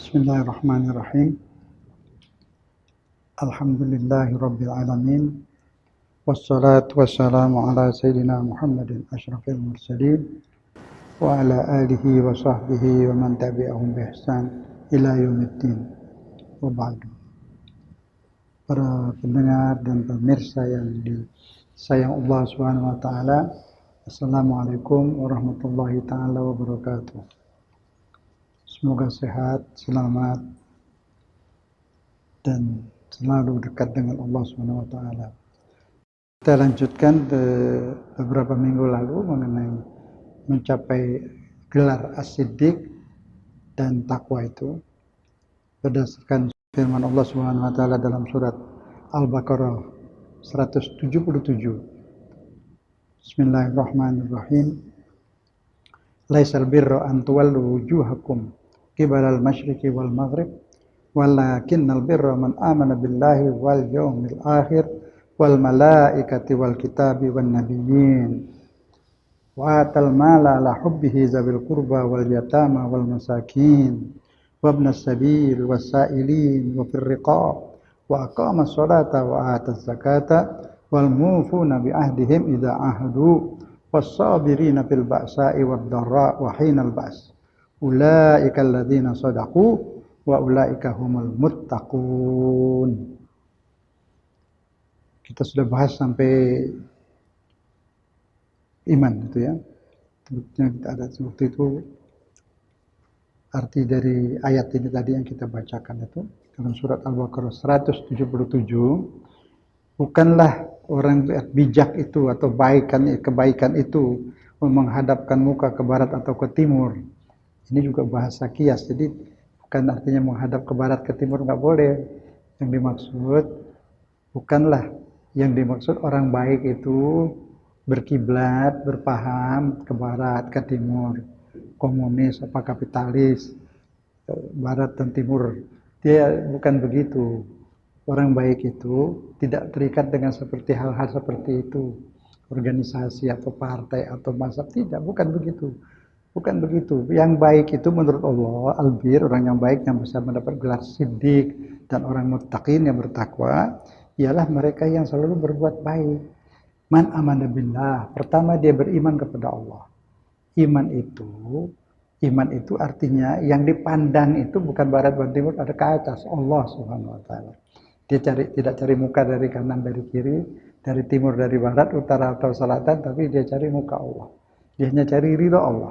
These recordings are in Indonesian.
Bismillahirrahmanirrahim. Alhamdulillahirabbil alamin. Wassalatu wassalamu ala sayyidina Muhammadin asyrafil mursalin wa ala alihi wa sahbihi wa man tabi'ahum bi ihsan ila yaumiddin. Wa ba'du. Para pendengar dan pemirsa yang disayang Allah Subhanahu wa taala, Assalamualaikum warahmatullahi taala wabarakatuh. Semoga sehat, selamat, dan selalu dekat dengan Allah Subhanahu wa taala. Kita lanjutkan beberapa minggu lalu mengenai mencapai gelar as-siddiq dan takwa itu berdasarkan firman Allah Subhanahu wa taala dalam surat Al-Baqarah 177. Bismillahirrahmanirrahim. Laisal birra an tuwallu wujuhakum qibalal masyriqi wal maghrib walakinnal birra man amana billahi wal yawmil akhir wal malaikati wal kitabi wan nabiyyin wa atal mala ala hubbihi zabil qurba wal yatama wal masakin wabnas sabil wasailin wa fir riqab wa aqamas salata wa ataz zakata wal mufuna bi ahdihim idza ahadu was-sabirina fil ba'sa'i wad-dharra wa hinal ba's ulaika alladzina shadaqu wa ulaika humul muttaqun. Kita sudah bahas sampai iman itu ya. Sebetulnya kita ada waktu itu arti dari ayat ini tadi yang kita bacakan itu dalam surat Al-Baqarah 177. Bukanlah orang bijak itu atau kebaikan itu menghadapkan muka ke barat atau ke timur. Ini juga bahasa kias, jadi bukan artinya menghadap ke barat ke timur, nggak boleh. Yang dimaksud orang baik itu berkiblat, berpaham ke barat, ke timur, komunis apa kapitalis, barat dan timur. Dia bukan begitu. Orang baik itu tidak terikat dengan seperti hal-hal seperti itu, organisasi atau partai atau mazhab, tidak, bukan begitu. Bukan begitu. Yang baik itu menurut Allah, albir, orang yang baik yang bisa mendapat gelar siddiq, dan orang muttaqin yang bertakwa, ialah mereka yang selalu berbuat baik. Man amana billah, pertama dia beriman kepada Allah. Iman itu artinya yang dipandang itu bukan barat dan timur, ada ke atas, Allah Subhanahu wa taala. Dia tidak cari muka dari kanan, dari kiri, dari timur, dari barat, utara atau selatan, tapi dia cari muka Allah. Dia hanya cari ridha Allah.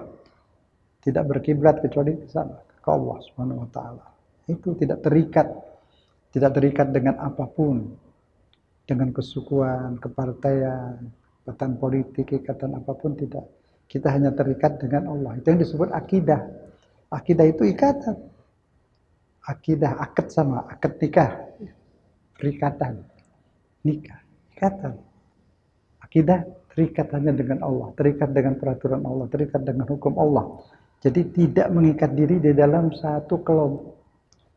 Tidak berkiblat kecuali ke sana, ke Allah Subhanahu wa taala. Itu tidak terikat dengan apapun, dengan kesukuan, kepartaian, ikatan politik, ikatan apapun, tidak. Kita hanya terikat dengan Allah. Itu yang disebut akidah. Akidah itu ikatan. Akidah, akad sama, akad nikah. Perikatan. Nikah, ikatan. Akidah terikat hanya dengan Allah, terikat dengan peraturan Allah, terikat dengan hukum Allah. Jadi tidak mengikat diri di dalam satu kelompok,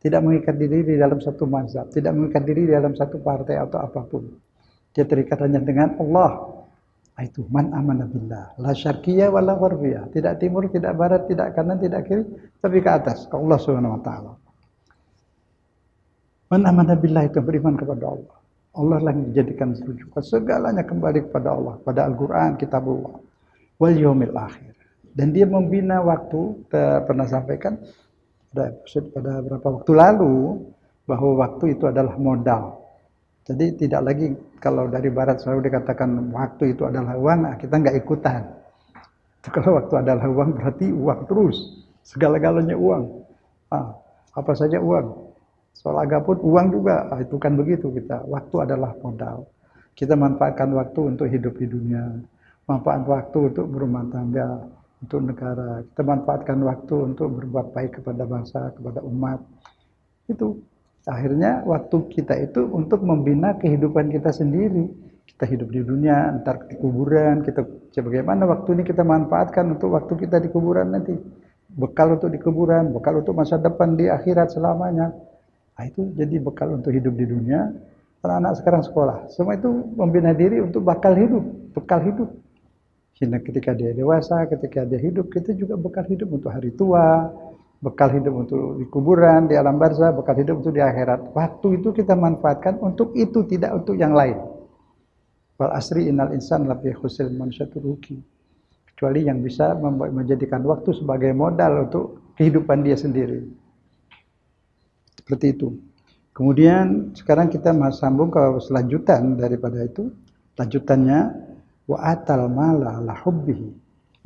tidak mengikat diri di dalam satu mazhab, tidak mengikat diri di dalam satu partai atau apapun. Dia terikat hanya dengan Allah. Itu man amana billah, la syarqiyya wa la gharbiyya, tidak timur, tidak barat, tidak kanan, tidak kiri, tapi ke atas, ke Allah Subhanahu wa taala. Man amana billah itu beriman kepada Allah. Allah lah yang dijadikan rujukan, segalanya kembali kepada Allah, pada Al-Qur'an, kitabullah, wal yaumil akhir. Dan dia membina waktu, kita pernah sampaikan pada beberapa waktu lalu, bahwa waktu itu adalah modal. Jadi tidak lagi, kalau dari barat selalu dikatakan waktu itu adalah uang, kita nggak ikutan. Kalau waktu adalah uang, berarti uang terus, segala-galanya uang. Apa saja uang. Soal agama pun uang juga, itu kan begitu kita. Waktu adalah modal. Kita manfaatkan waktu untuk hidup di dunia, manfaatkan waktu untuk berumah tangga, untuk negara. Kita manfaatkan waktu untuk berbuat baik kepada bangsa, kepada umat. Itu akhirnya waktu kita itu untuk membina kehidupan kita sendiri. Kita hidup di dunia, entar di kuburan, kita bagaimana waktu ini kita manfaatkan untuk waktu kita di kuburan nanti. Bekal untuk di kuburan, bekal untuk masa depan di akhirat selamanya. Itu jadi bekal untuk hidup di dunia. Anak-anak sekarang sekolah, semua itu membina diri untuk bekal hidup. Ketika dia dewasa, ketika dia hidup, kita juga bekal hidup untuk hari tua, bekal hidup untuk di kuburan, di alam barzah, bekal hidup untuk di akhirat. Waktu itu kita manfaatkan untuk itu, tidak untuk yang lain. Wal asri innal insan lafi khusr, manusia itu rugi. Kecuali yang bisa menjadikan waktu sebagai modal untuk kehidupan dia sendiri. Seperti itu. Kemudian sekarang kita sambung ke selanjutan daripada itu. Lanjutannya wa atal mala ala hubbihi.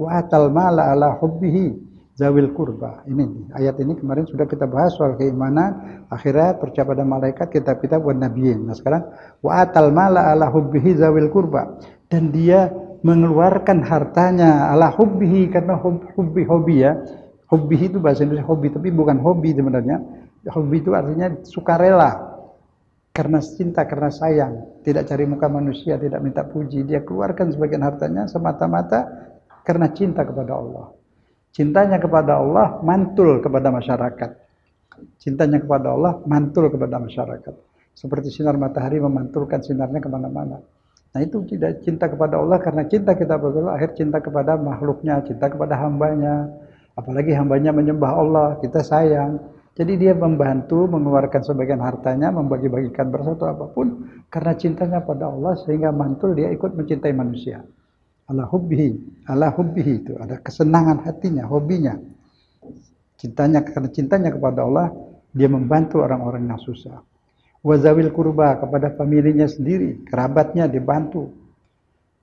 Wa atal mala ala hubbihi zawil kurba. Ini ayat ini kemarin sudah kita bahas soal keimanan, akhirat, percaya pada malaikat, kitab-kitab buat nabiyin. Nah sekarang wa atal mala ala hubbihi zawil kurba, dan dia mengeluarkan hartanya ala hubbihi, karena hobi ya. Hobi itu bahasa Indonesia hobi, tapi bukan hobi sebenarnya. Hobi itu artinya sukarela, karena cinta, karena sayang, tidak cari muka manusia, tidak minta puji. Dia keluarkan sebagian hartanya semata-mata karena cinta kepada Allah. Cintanya kepada Allah mantul kepada masyarakat. Cintanya kepada Allah mantul kepada masyarakat. Seperti sinar matahari memantulkan sinarnya kemana-mana. Nah itu tidak cinta kepada Allah karena cinta kita kepada Allah, akhir cinta kepada makhluknya, cinta kepada hambanya. Apalagi hambanya menyembah Allah, kita sayang. Jadi dia membantu mengeluarkan sebagian hartanya, membagi-bagikan bersatu apapun karena cintanya pada Allah, sehingga mantul dia ikut mencintai manusia. Ala hubbihi itu ada kesenangan hatinya, hobinya. Cintanya, karena cintanya kepada Allah, dia membantu orang-orang yang susah. Wazawil kurba, kepada familinya sendiri, kerabatnya dibantu.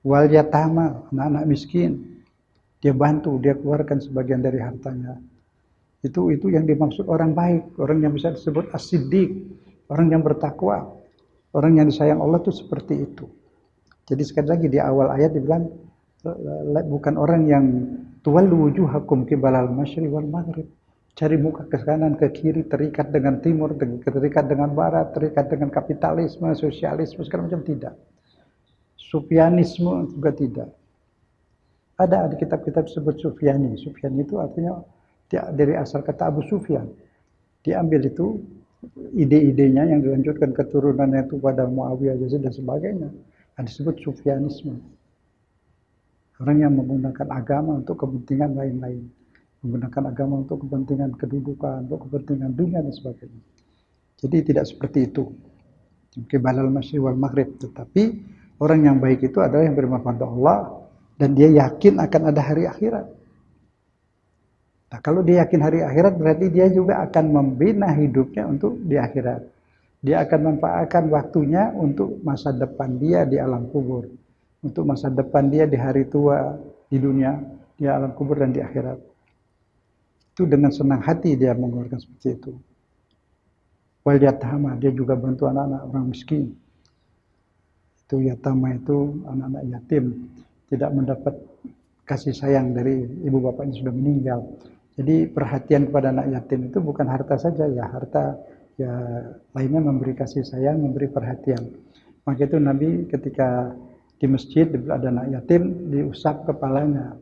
Wal yatama, anak-anak miskin, dia bantu, dia keluarkan sebagian dari hartanya. Itu yang dimaksud orang baik, orang yang bisa disebut as-siddiq, orang yang bertakwa, orang yang disayang Allah itu seperti itu. Jadi sekali lagi di awal ayat dibilang bukan orang yang tuwallu wujuhakum qibalal masyriq wal maghrib, cari muka ke kanan ke kiri, terikat dengan timur, terikat dengan barat, terikat dengan kapitalisme, sosialisme segala macam, tidak. Sufyanisme juga tidak. Ada kitab-kitab disebut Sufyani. Sufyani itu artinya dari asal kata Abu Sufyan. Diambil itu ide-idenya yang dilanjutkan keturunannya itu pada Muawiyah, Yazid dan sebagainya. Disebut Sufyanisme. Orang yang menggunakan agama untuk kepentingan lain-lain. Menggunakan agama untuk kepentingan kedudukan, untuk kepentingan dunia dan sebagainya. Jadi tidak seperti itu. Qibalal masyriq wal maghrib. Tetapi orang yang baik itu adalah yang beriman pada Allah dan dia yakin akan ada hari akhirat. Nah, kalau dia yakin hari akhirat, berarti dia juga akan membina hidupnya untuk di akhirat. Dia akan memanfaatkan waktunya untuk masa depan dia di alam kubur, untuk masa depan dia di hari tua di dunia, di alam kubur dan di akhirat. Itu dengan senang hati dia mengeluarkan seperti itu. Wal yatama, dia juga bantu anak-anak orang miskin. Itu yatama itu anak-anak yatim, tidak mendapat kasih sayang dari ibu bapaknya sudah meninggal. Jadi perhatian kepada anak yatim itu bukan harta saja ya, harta ya lainnya, memberi kasih sayang, memberi perhatian. Maka itu Nabi ketika di masjid ada anak yatim diusap kepalanya.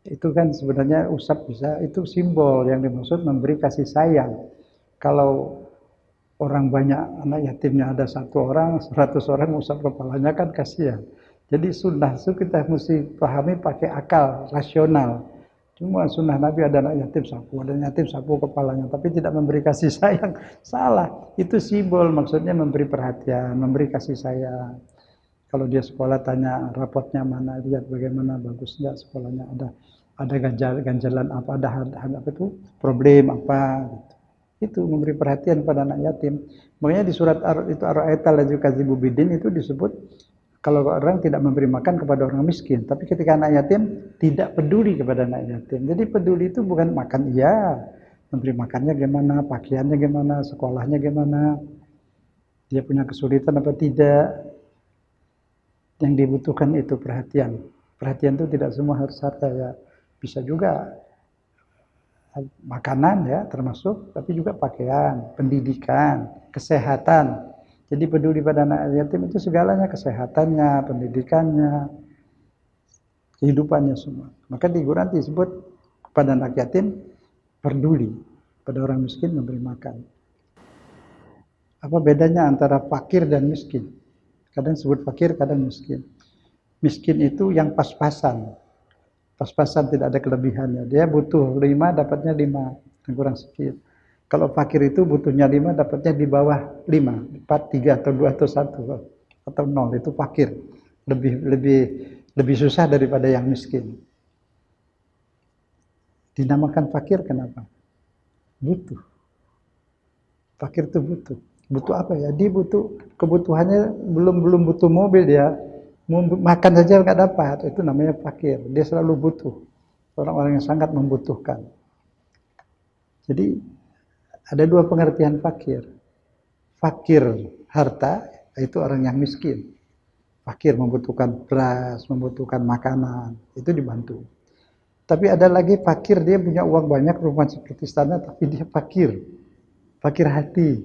Itu kan sebenarnya usap bisa, itu simbol yang dimaksud memberi kasih sayang. Kalau orang banyak anak yatimnya ada 1 orang, 100 orang usap kepalanya kan kasihan. Jadi sunnah itu kita mesti pahami pakai akal rasional. Cuma sunnah Nabi ada anak yatim sapu kepalanya, tapi tidak memberi kasih sayang. Salah, itu simbol, maksudnya memberi perhatian, memberi kasih sayang. Kalau dia sekolah tanya rapotnya mana, lihat bagaimana bagus enggak sekolahnya, ada ganjalan apa, ada apa itu problem apa gitu. Itu memberi perhatian pada anak yatim. Makanya di surat itu ar-ra'aital ladzi yukadzibu biddin itu disebut kalau orang tidak memberi makan kepada orang miskin, tapi ketika anak yatim tidak peduli kepada anak yatim. Jadi peduli itu bukan makan, iya, memberi makannya gimana, pakaiannya gimana, sekolahnya gimana, dia punya kesulitan apa tidak. Yang dibutuhkan itu perhatian. Perhatian itu tidak semua harus harta ya, bisa juga makanan ya termasuk, tapi juga pakaian, pendidikan, kesehatan. Jadi peduli pada anak yatim itu segalanya, kesehatannya, pendidikannya, kehidupannya semua. Maka di Quran disebut kepada anak yatim peduli, pada orang miskin memberi makan. Apa bedanya antara fakir dan miskin? Kadang disebut fakir, kadang miskin. Miskin itu yang pas-pasan. Pas-pasan, tidak ada kelebihannya. Dia butuh 5, dapatnya 5. kurang sedikit. Kalau fakir itu butuhnya 5, dapatnya di bawah 5, 4, 3 atau 2 atau 1 atau 0, itu fakir. Lebih susah daripada yang miskin. Dinamakan fakir kenapa? Butuh. Fakir itu butuh. Butuh apa ya? Dia butuh, kebutuhannya belum butuh mobil dia. Mau makan saja nggak dapat, itu namanya fakir. Dia selalu butuh. Orang-orang yang sangat membutuhkan. Jadi ada dua pengertian fakir. Fakir harta itu orang yang miskin. Fakir membutuhkan beras, membutuhkan makanan, itu dibantu. Tapi ada lagi fakir, dia punya uang banyak, rumah seperti istana, tapi dia fakir. Fakir hati.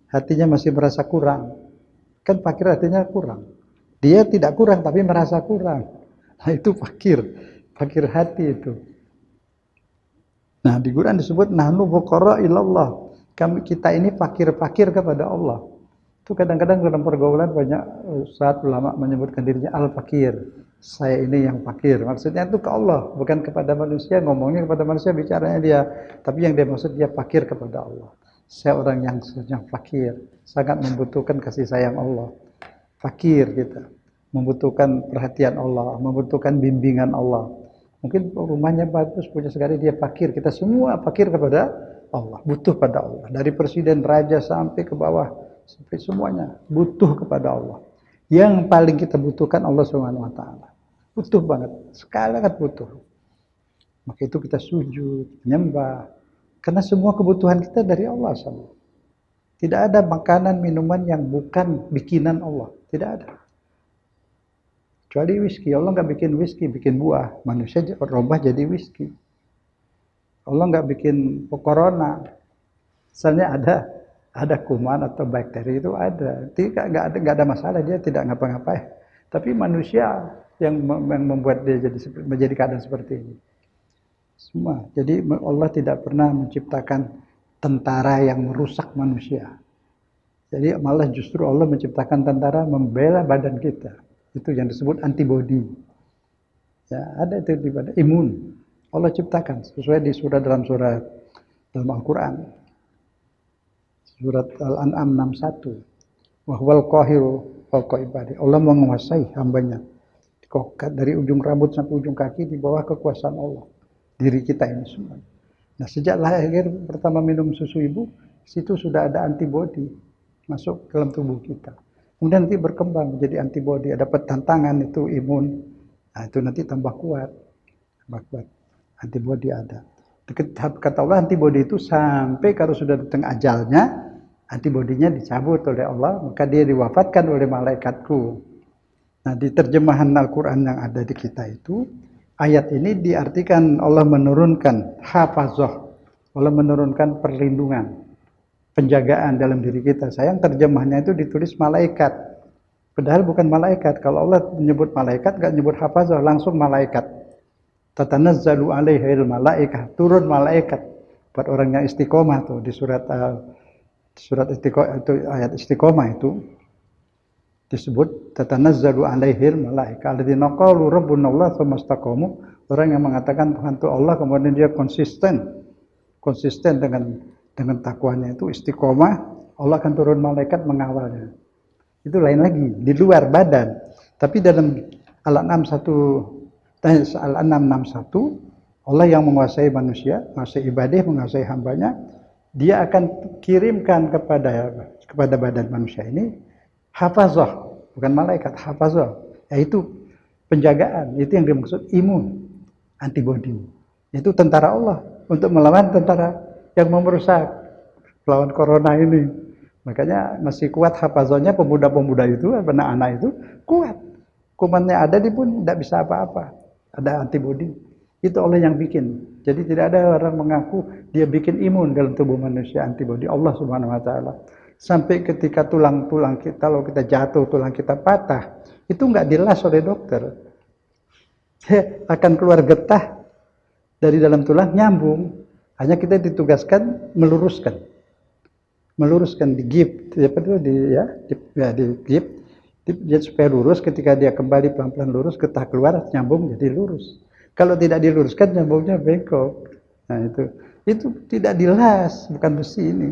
Hatinya masih merasa kurang. Kan fakir artinya kurang. Dia tidak kurang, tapi merasa kurang. Nah itu fakir. Fakir hati itu. Nah di Quran disebut nahnu fuqara ilallah. Kita ini fakir-fakir kepada Allah. Itu kadang-kadang dalam pergaulan banyak ustadz ulama menyebutkan dirinya al-fakir. Saya ini yang fakir. Maksudnya itu ke Allah, bukan kepada manusia. Ngomongnya kepada manusia, bicaranya dia. Tapi yang dia maksud dia fakir kepada Allah. Saya orang yang fakir, sangat membutuhkan kasih sayang Allah. Fakir kita, membutuhkan perhatian Allah, membutuhkan bimbingan Allah. Mungkin rumahnya bagus, punya sekali, dia fakir. Kita semua fakir kepada Allah, butuh pada Allah. Dari presiden, raja sampai ke bawah, sampai semuanya butuh kepada Allah. Yang paling kita butuhkan Allah Subhanahu wa taala. Butuh banget, sangat butuh. Maka itu kita sujud, menyembah. Karena semua kebutuhan kita dari Allah sama. Tidak ada makanan, minuman yang bukan bikinan Allah. Tidak ada. Kecuali whisky. Allah nggak bikin whisky, bikin buah. Manusia rubah jadi whisky. Allah nggak bikin corona. Misalnya ada kuman atau bakteri itu ada. Nggak ada masalah, dia tidak ngapa-ngapain. Tapi manusia yang membuat dia menjadi keadaan seperti ini. Semua. Jadi Allah tidak pernah menciptakan tentara yang merusak manusia. Jadi malah justru Allah menciptakan tentara membela badan kita. Itu yang disebut antibody. Ya, ada itu di badan, imun. Allah ciptakan sesuai dalam Al-Qur'an. Surat Al-An'am 61. Wa huwal qahiru fawqa ibadi. Allah menguasai hambanya. Dari ujung rambut sampai ujung kaki di bawah kekuasaan Allah. Diri kita ini semua. Nah, sejak lahir pertama minum susu ibu, situ sudah ada antibodi masuk ke dalam tubuh kita. Kemudian nanti berkembang menjadi antibodi, dapat tantangan itu imun. Nah, itu nanti tambah kuat. Antibodi ada. Kata Allah antibodi itu sampai kalau sudah datang ajalnya, antibodinya dicabut oleh Allah, maka dia diwafatkan oleh malaikatku. Nah, di terjemahan Al-Qur'an yang ada di kita itu, ayat ini diartikan Allah menurunkan hafazah, Allah menurunkan perlindungan, penjagaan dalam diri kita. Sayang terjemahnya itu ditulis malaikat, padahal bukan malaikat. Kalau Allah menyebut malaikat, nggak nyebut hafazah, langsung malaikat. Tatanazzalu alaihil malaikah, turun malaikat buat orang yang istiqomah tuh di surat istiqomah itu, ayat istiqomah itu disebut tatanazzalu alaihil malaika alladzina qalu rabbuna Allah tsumma istaqamu, orang yang mengatakan Tuhan itu Allah kemudian dia konsisten dengan takwanya itu istiqomah, Allah akan turun malaikat mengawalnya. Itu lain lagi, di luar badan. Tapi dalam Al-An'am 61 Allah yang menguasai manusia, menguasai ibadah, menguasai hambanya, dia akan kirimkan kepada badan manusia ini hafazah, bukan malaikat, hafazah, yaitu penjagaan. Itu yang dimaksud imun, antibodi. Itu tentara Allah untuk melawan tentara yang mau merusak, melawan corona ini. Makanya masih kuat hafazahnya pemuda-pemuda itu, anak-anak itu kuat. Kumannya ada dia pun tidak bisa apa-apa. Ada antibodi. Itu Allah yang bikin. Jadi tidak ada orang mengaku dia bikin imun dalam tubuh manusia, antibodi. Allah Subhanahu wa taala. Sampai ketika tulang-tulang kita, kalau kita jatuh, tulang kita patah, itu nggak dilas oleh dokter. Akan keluar getah dari dalam tulang, nyambung. Hanya kita ditugaskan meluruskan di gip, di gip, supaya lurus. Ketika dia kembali pelan-pelan lurus, getah keluar, nyambung jadi lurus. Kalau tidak diluruskan, nyambungnya bengkok. Nah itu. Itu tidak dilas, bukan besi ini.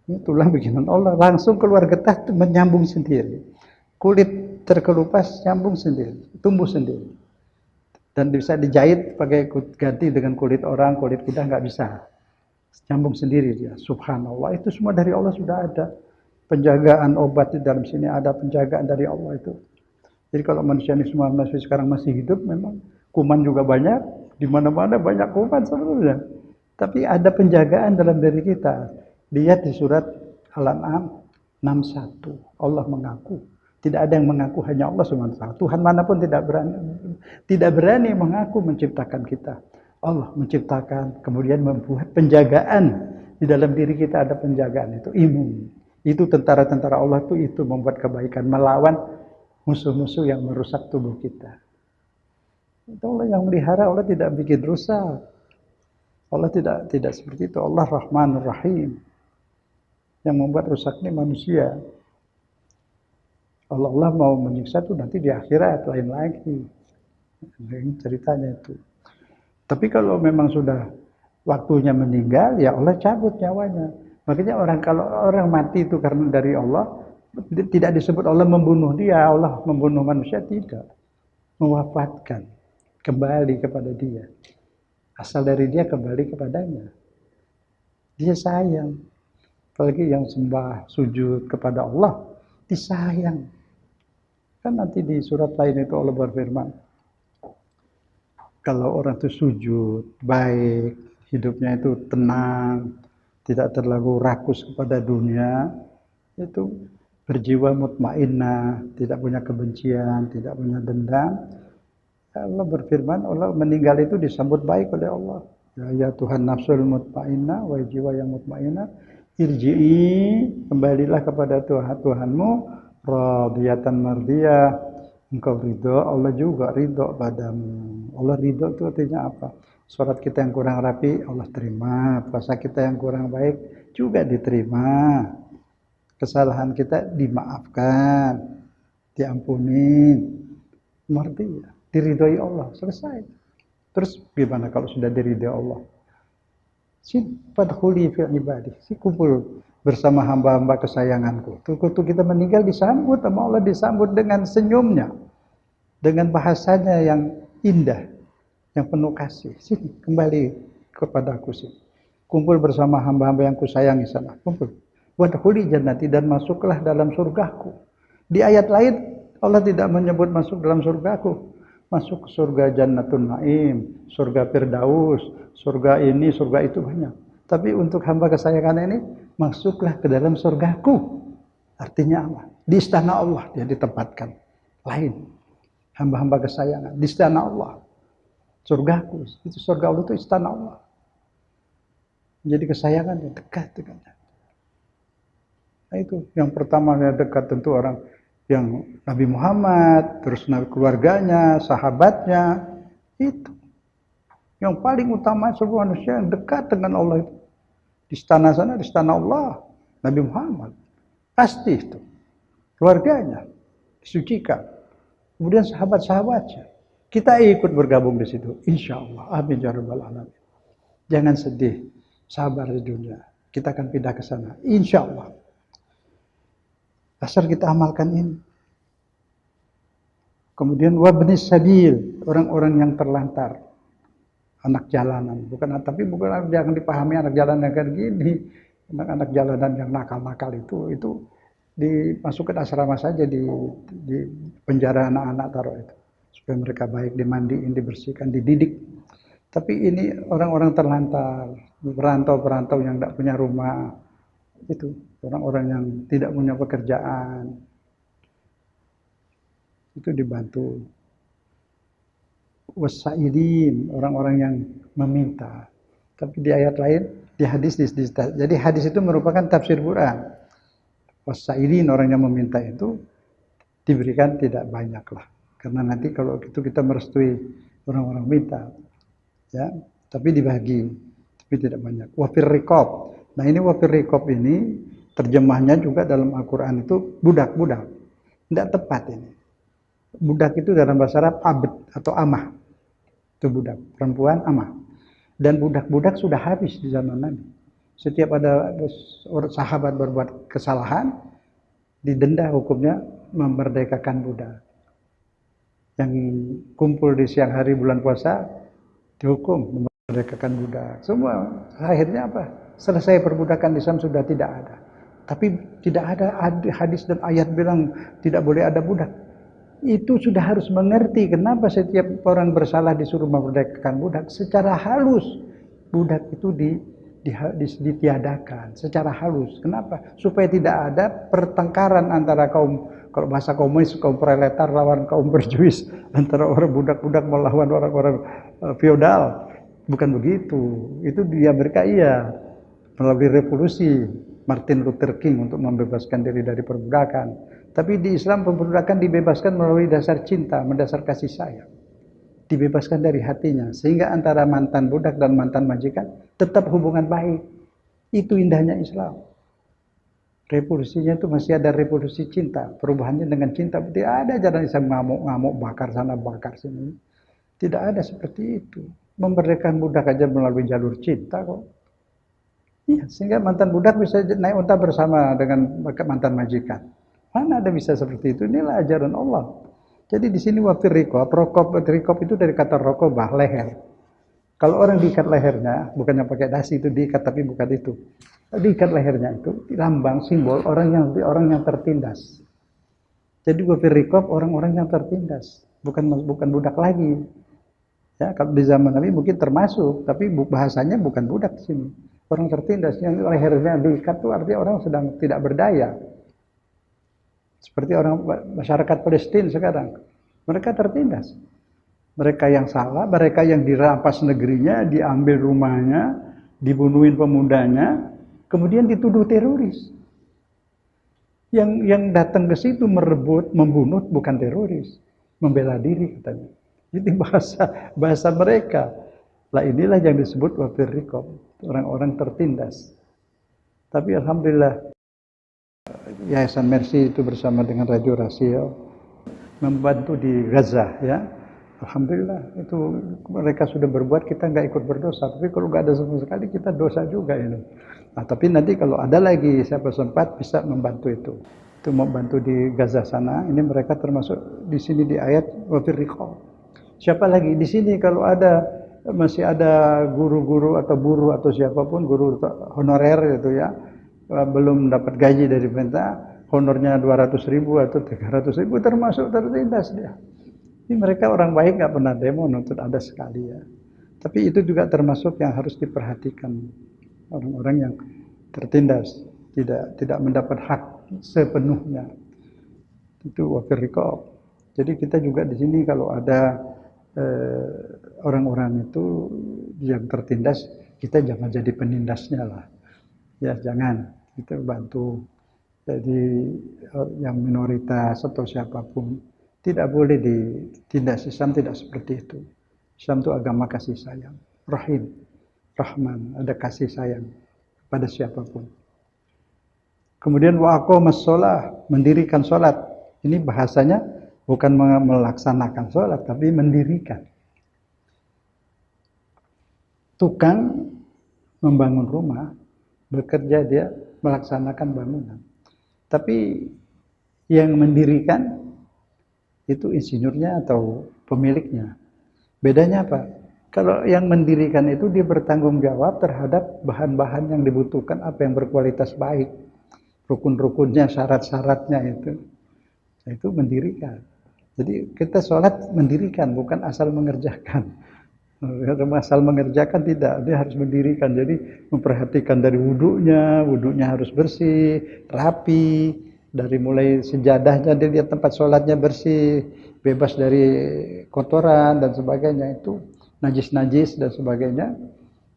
Ini tulang bikinan Allah, langsung keluar getah menyambung sendiri. Kulit terkelupas nyambung sendiri, tumbuh sendiri. Dan bisa dijahit pakai ganti dengan kulit orang, kulit kuda nggak bisa. Nyambung sendiri dia. Subhanallah, itu semua dari Allah sudah ada. Penjagaan obat di dalam sini ada penjagaan dari Allah itu. Jadi kalau manusia ini semua masih sekarang masih hidup, memang kuman juga banyak, di mana-mana banyak kuman sebenarnya. Tapi ada penjagaan dalam diri kita. Lihat di surat Al-An'am 61. Allah mengaku. Tidak ada yang mengaku, hanya Allah SWT. Tuhan manapun tidak berani mengaku menciptakan kita. Allah menciptakan, kemudian membuat penjagaan. Di dalam diri kita ada penjagaan, itu imun. Itu tentara-tentara Allah itu membuat kebaikan, melawan musuh-musuh yang merusak tubuh kita. Itu Allah yang melihara, Allah tidak bikin rusak. Allah tidak seperti itu. Allah Rahmanur Rahim. Yang membuat rusak ini manusia. Allah mau menyiksa itu nanti di akhirat, lain lagi. Ceritanya itu. Tapi kalau memang sudah waktunya meninggal, ya Allah cabut nyawanya. Makanya kalau orang mati itu karena dari Allah, tidak disebut Allah membunuh dia, Allah membunuh manusia, tidak. Mewafatkan, kembali kepada dia. Asal dari dia kembali kepadanya. Dia sayang. Apalagi yang sembah sujud kepada Allah, disayang. Kan nanti di surat lain itu Allah berfirman, kalau orang itu sujud, baik, hidupnya itu tenang, tidak terlalu rakus kepada dunia, itu berjiwa mutmainnah, tidak punya kebencian, tidak punya dendam. Allah berfirman, Allah meninggal itu disambut baik oleh Allah. Ya Tuhan nafsul mutmainnah, wahai jiwa yang mutmainnah, irji'i, kembalilah kepada Tuhanmu, radiyatan mardiyah, engkau ridho, Allah juga ridho padamu. Allah ridho itu artinya apa? Sholat kita yang kurang rapi, Allah terima. Puasa kita yang kurang baik, juga diterima. Kesalahan kita dimaafkan, diampuni, mardiyah, diridhoi Allah, selesai. Terus gimana kalau sudah diridhoi Allah? Fadkhuli fi ibadi, kumpul bersama hamba-hamba kesayanganku. Waktu kita meninggal disambut sama Allah, disambut dengan senyumnya, dengan bahasanya yang indah, yang penuh kasih. Sini, kembali kepadaku sini. Kumpul bersama hamba-hamba yang kusayangi sana. Kumpul. Wadkhuli jannati, dan masuklah dalam surgaku. Di ayat lain Allah tidak menyebut masuk dalam surgaku. Masuk ke surga Jannatun Naim, surga Firdaus, surga ini, surga itu banyak. Tapi untuk hamba kesayangan ini, masuklah ke dalam surgaku. Artinya apa? Di istana Allah dia ditempatkan. Lain. Hamba-hamba kesayangan. Di istana Allah. Surgaku. Itu surga Allah itu istana Allah. Jadi kesayangan yang dekat dengannya. Nah itu yang pertama yang dekat tentu orang yang Nabi Muhammad, terus keluarganya, sahabatnya, itu. Yang paling utama seluruh manusia yang dekat dengan Allah itu. Di istana sana, di istana Allah, Nabi Muhammad. Pasti itu. Keluarganya, disucikan. Kemudian sahabat-sahabatnya. Kita ikut bergabung di situ. Insya Allah. Amin ya rabbal alamin. Jangan sedih. Sabar di dunia. Kita akan pindah ke sana. Insya Allah. Asal kita amalkan ini. Kemudian wabnis sabil, orang-orang yang terlantar, anak jalanan, tapi bukan jangan dipahami anak jalanan kayak gini, anak jalanan yang nakal-nakal itu dimasukkan asrama saja, di penjara anak-anak taruh itu, supaya mereka baik, dimandiin, dibersihkan, dididik. Tapi ini orang-orang terlantar, perantau-perantau yang tidak punya rumah, itu orang-orang yang tidak punya pekerjaan, itu dibantu. Wasailin, orang-orang yang meminta. Tapi di ayat lain, di hadis, jadi hadis itu merupakan tafsir Quran. Wasailin, orang yang meminta itu diberikan tidak banyak lah, karena nanti kalau itu kita merestui orang-orang minta, ya, tapi dibagi, tapi tidak banyak. Wafir riqab. Nah ini wafir riqab ini terjemahnya juga dalam Al-Quran itu budak-budak. Tidak tepat ini. Budak itu dalam bahasa Arab abd atau amah. Itu budak. Perempuan amah. Dan budak-budak sudah habis di zaman Nabi. Setiap ada sahabat berbuat kesalahan, didenda hukumnya memerdekakan budak. Yang kumpul di siang hari bulan puasa, dihukum memerdekakan budak. Semua akhirnya apa? Selesai perbudakan Islam sudah tidak ada. Tapi tidak ada hadis dan ayat bilang tidak boleh ada budak. Itu sudah harus mengerti kenapa setiap orang bersalah disuruh memerdekakan budak. Secara halus budak itu ditiadakan secara halus. Kenapa? Supaya tidak ada pertengkaran antara kaum, kalau bahasa komunis, kaum proletar lawan kaum berjuis, antara orang budak-budak melawan orang-orang feodal. Bukan begitu. Itu di Amerika iya, melalui revolusi Martin Luther King untuk membebaskan diri dari perbudakan. Tapi di Islam perbudakan dibebaskan melalui dasar cinta, mendasar kasih sayang. Dibebaskan dari hatinya, sehingga antara mantan budak dan mantan majikan tetap hubungan baik. Itu indahnya Islam. Revolusinya itu masih ada revolusi cinta, perubahannya dengan cinta. Tidak ada jalan Islam ngamuk-ngamuk, bakar sana, bakar sini. Tidak ada seperti itu. Memerdekakan budak aja melalui jalur cinta kok. Ya, sehingga mantan budak bisa naik unta bersama dengan mantan majikan. Mana ada bisa seperti itu? Inilah ajaran Allah. Jadi di sini wafir rikob itu dari kata rokobah, leher. Kalau orang diikat lehernya, bukannya pakai dasi itu diikat, tapi bukan itu. Diikat lehernya itu lambang simbol orang yang tertindas. Jadi wafir rikob orang-orang yang tertindas, bukan budak lagi. Ya, kalau di zaman Nabi mungkin termasuk, tapi bahasanya bukan budak di sini. Orang tertindas yang lehernya diikat itu artinya orang sedang tidak berdaya. Seperti orang masyarakat Palestina sekarang, mereka tertindas. Mereka yang salah, mereka yang dirampas negerinya, diambil rumahnya, dibunuhin pemudanya, kemudian dituduh teroris. Yang datang ke situ merebut, membunuh bukan teroris, membela diri katanya. Itu bahasa mereka. Lah inilah yang disebut wafir rikob, orang-orang tertindas. Tapi alhamdulillah Yayasan Mercy itu bersama dengan Radio Rasio membantu di Gaza, ya. Alhamdulillah itu mereka sudah berbuat, kita nggak ikut berdosa. Tapi kalau nggak ada sama sekali kita dosa juga ini. Nah, tapi nanti kalau ada lagi siapa sempat bisa membantu itu membantu di Gaza sana. Ini mereka termasuk di sini di ayat wafir riqab. Siapa lagi di sini kalau ada masih ada guru-guru atau buruh atau siapapun guru honorer itu ya, belum dapat gaji dari pemerintah, honornya 200.000 atau 300.000 termasuk tertindas dia. Ini mereka orang baik, nggak pernah demo nuntut, ada sekali ya. Tapi itu juga termasuk yang harus diperhatikan, orang-orang yang tertindas, tidak mendapat hak sepenuhnya. Itu wafir riqab. Jadi kita juga di sini kalau ada orang-orang itu yang tertindas, kita jangan jadi penindasnya lah. Ya jangan, kita bantu. Jadi yang minoritas atau siapapun tidak boleh ditindas. Islam tidak seperti itu. Islam itu agama kasih sayang, rahim, rahman, ada kasih sayang pada siapapun. Kemudian wa aqamas shalah, mendirikan salat. Ini bahasanya bukan melaksanakan salat, tapi mendirikan. Tukang membangun rumah, bekerja dia melaksanakan bangunan. Tapi yang mendirikan itu insinyurnya atau pemiliknya. Bedanya apa? Kalau yang mendirikan itu dia bertanggung jawab terhadap bahan-bahan yang dibutuhkan, apa yang berkualitas baik. Rukun-rukunnya, syarat-syaratnya itu mendirikan. Jadi kita sholat mendirikan, bukan asal mengerjakan. Asal mengerjakan tidak, dia harus mendirikan. Jadi memperhatikan dari wudhunya harus bersih, rapi. Dari mulai sejadahnya, dia lihat tempat sholatnya bersih, bebas dari kotoran dan sebagainya, itu najis-najis dan sebagainya.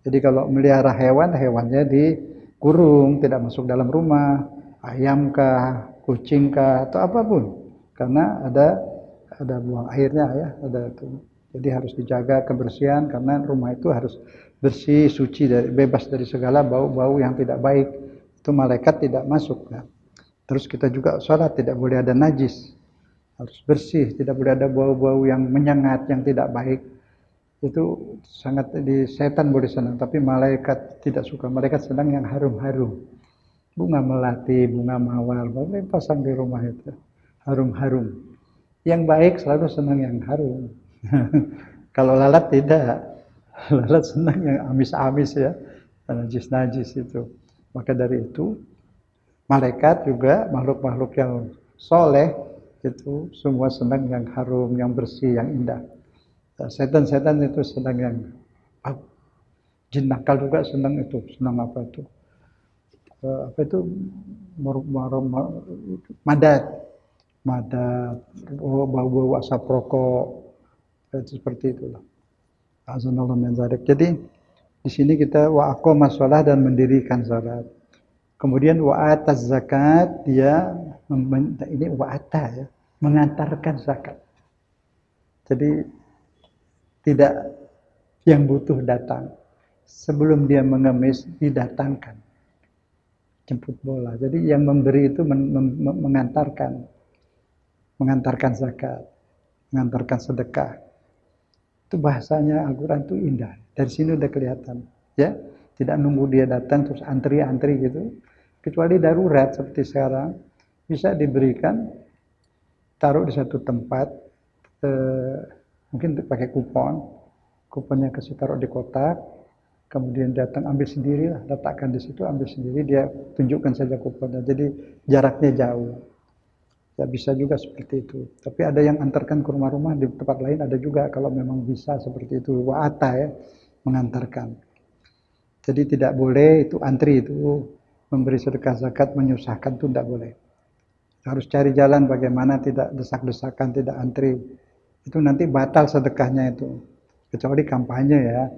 Jadi kalau melihara hewan, hewannya dikurung, tidak masuk dalam rumah, ayam kah, kucing kah, atau apapun. Karena ada buang airnya ya, ada itu. Jadi harus dijaga kebersihan karena rumah itu harus bersih, suci, bebas dari segala bau-bau yang tidak baik. Itu malaikat tidak masuk. Ya. Terus kita juga sholat tidak boleh ada najis, harus bersih, tidak boleh ada bau-bau yang menyengat, yang tidak baik. Itu sangat di setan boleh senang, tapi malaikat tidak suka. Malaikat senang yang harum-harum. Bunga melati, bunga mawar, boleh pasang di rumah itu. Harum-harum. Yang baik selalu senang yang harum. Kalau lalat tidak. Lalat senang yang amis-amis ya. Najis-najis itu. Maka dari itu, malaikat juga makhluk-makhluk yang soleh itu semua senang yang harum, yang bersih, yang indah. Setan-setan itu senang yang jin nakal juga senang itu, senang apa itu? Apa itu? Madat, bau-bau asap rokok, itu seperti itulah. Azanallahu min dzalik. Jadi di sini kita wa aqamas shalah dan mendirikan salat. Kemudian wa ataz zakat, dia ini wa ata ya, mengantarkan zakat. Jadi tidak yang butuh datang. Sebelum dia mengemis, didatangkan. Jemput bola. Jadi yang memberi itu mengantarkan zakat, mengantarkan sedekah. Itu bahasanya Al-Quran itu indah. Dari sini udah kelihatan. Ya, tidak nunggu dia datang terus antri-antri gitu. Kecuali darurat seperti sekarang, bisa diberikan, taruh di satu tempat, mungkin pakai kuponnya kasih taruh di kotak, kemudian datang ambil sendiri lah, letakkan di situ, ambil sendiri, dia tunjukkan saja kuponnya, jadi jaraknya jauh. Ya bisa juga seperti itu. Tapi ada yang antarkan ke rumah-rumah, di tempat lain ada juga kalau memang bisa seperti itu. Wa'ata ya, mengantarkan. Jadi tidak boleh itu antri itu, memberi sedekah zakat menyusahkan itu tidak boleh. Harus cari jalan bagaimana tidak desak-desakan, tidak antri. Itu nanti batal sedekahnya itu. Kecuali kampanye ya.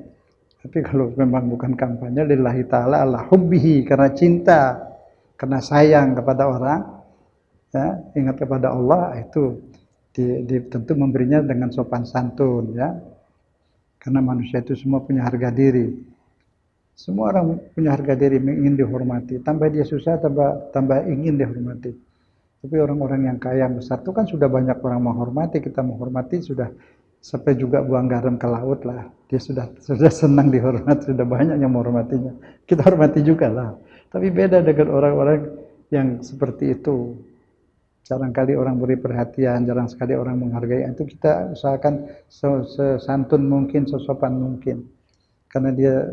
Tapi kalau memang bukan kampanye, lillahi ta'ala ala hubbihi, karena cinta, karena sayang kepada orang, ya, ingat kepada Allah, itu tentu memberinya dengan sopan santun ya. Karena manusia itu semua punya harga diri. Semua orang punya harga diri, ingin dihormati. Tambah dia susah, tambah ingin dihormati. Tapi orang-orang yang kaya besar itu kan sudah banyak orang menghormati, kita menghormati sudah sampai juga buang garam ke laut lah. Dia sudah senang dihormati, sudah banyak yang menghormatinya. Kita hormati juga lah. Tapi beda dengan orang-orang yang seperti itu. Jarang kali orang beri perhatian, jarang sekali orang menghargai. Itu kita usahakan sesantun mungkin, sesopan mungkin. Karena dia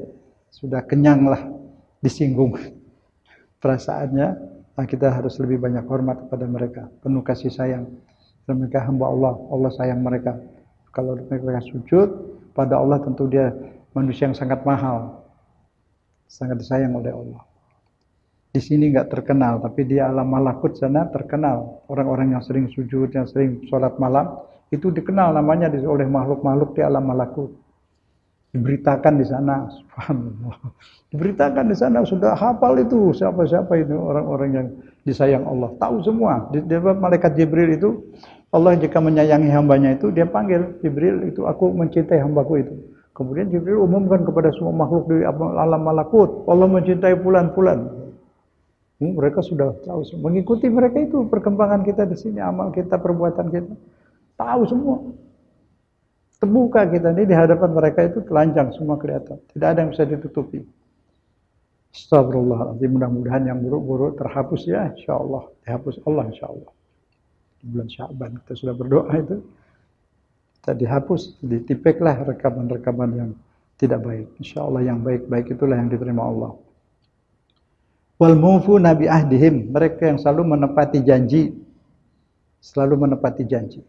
sudah kenyang lah disinggung perasaannya. Nah, kita harus lebih banyak hormat kepada mereka, penuh kasih sayang. Dan mereka hamba Allah, Allah sayang mereka. Kalau mereka sujud pada Allah, tentu dia manusia yang sangat mahal, sangat disayang oleh Allah. Di sini nggak terkenal, tapi di alam malakut sana terkenal. Orang-orang yang sering sujud, yang sering sholat malam, itu dikenal namanya oleh makhluk-makhluk di alam malakut. Diberitakan di sana, subhanallah. Diberitakan di sana, sudah hafal itu siapa-siapa itu orang-orang yang disayang Allah. Tahu semua. Di malaikat Jibril itu, Allah jika menyayangi hambanya itu, dia panggil Jibril itu, aku mencintai hambaku itu. Kemudian Jibril umumkan kepada semua makhluk di alam malakut, Allah mencintai fulan-fulan. Mereka sudah tahu, mengikuti mereka itu perkembangan kita di sini, amal kita, perbuatan kita, tahu semua. Terbuka kita ini di hadapan mereka itu telanjang, semua kelihatan. Tidak ada yang bisa ditutupi. Astagfirullahaladzim, mudah-mudahan yang buruk-buruk terhapus ya, insyaAllah. Dihapus Allah insyaAllah. Di bulan Sya'ban kita sudah berdoa itu. Kita dihapus, ditipeklah rekaman-rekaman yang tidak baik. InsyaAllah yang baik-baik itulah yang diterima Allah. Wal mufu nabi ahdihim, mereka yang selalu menepati janji. Selalu menepati janji.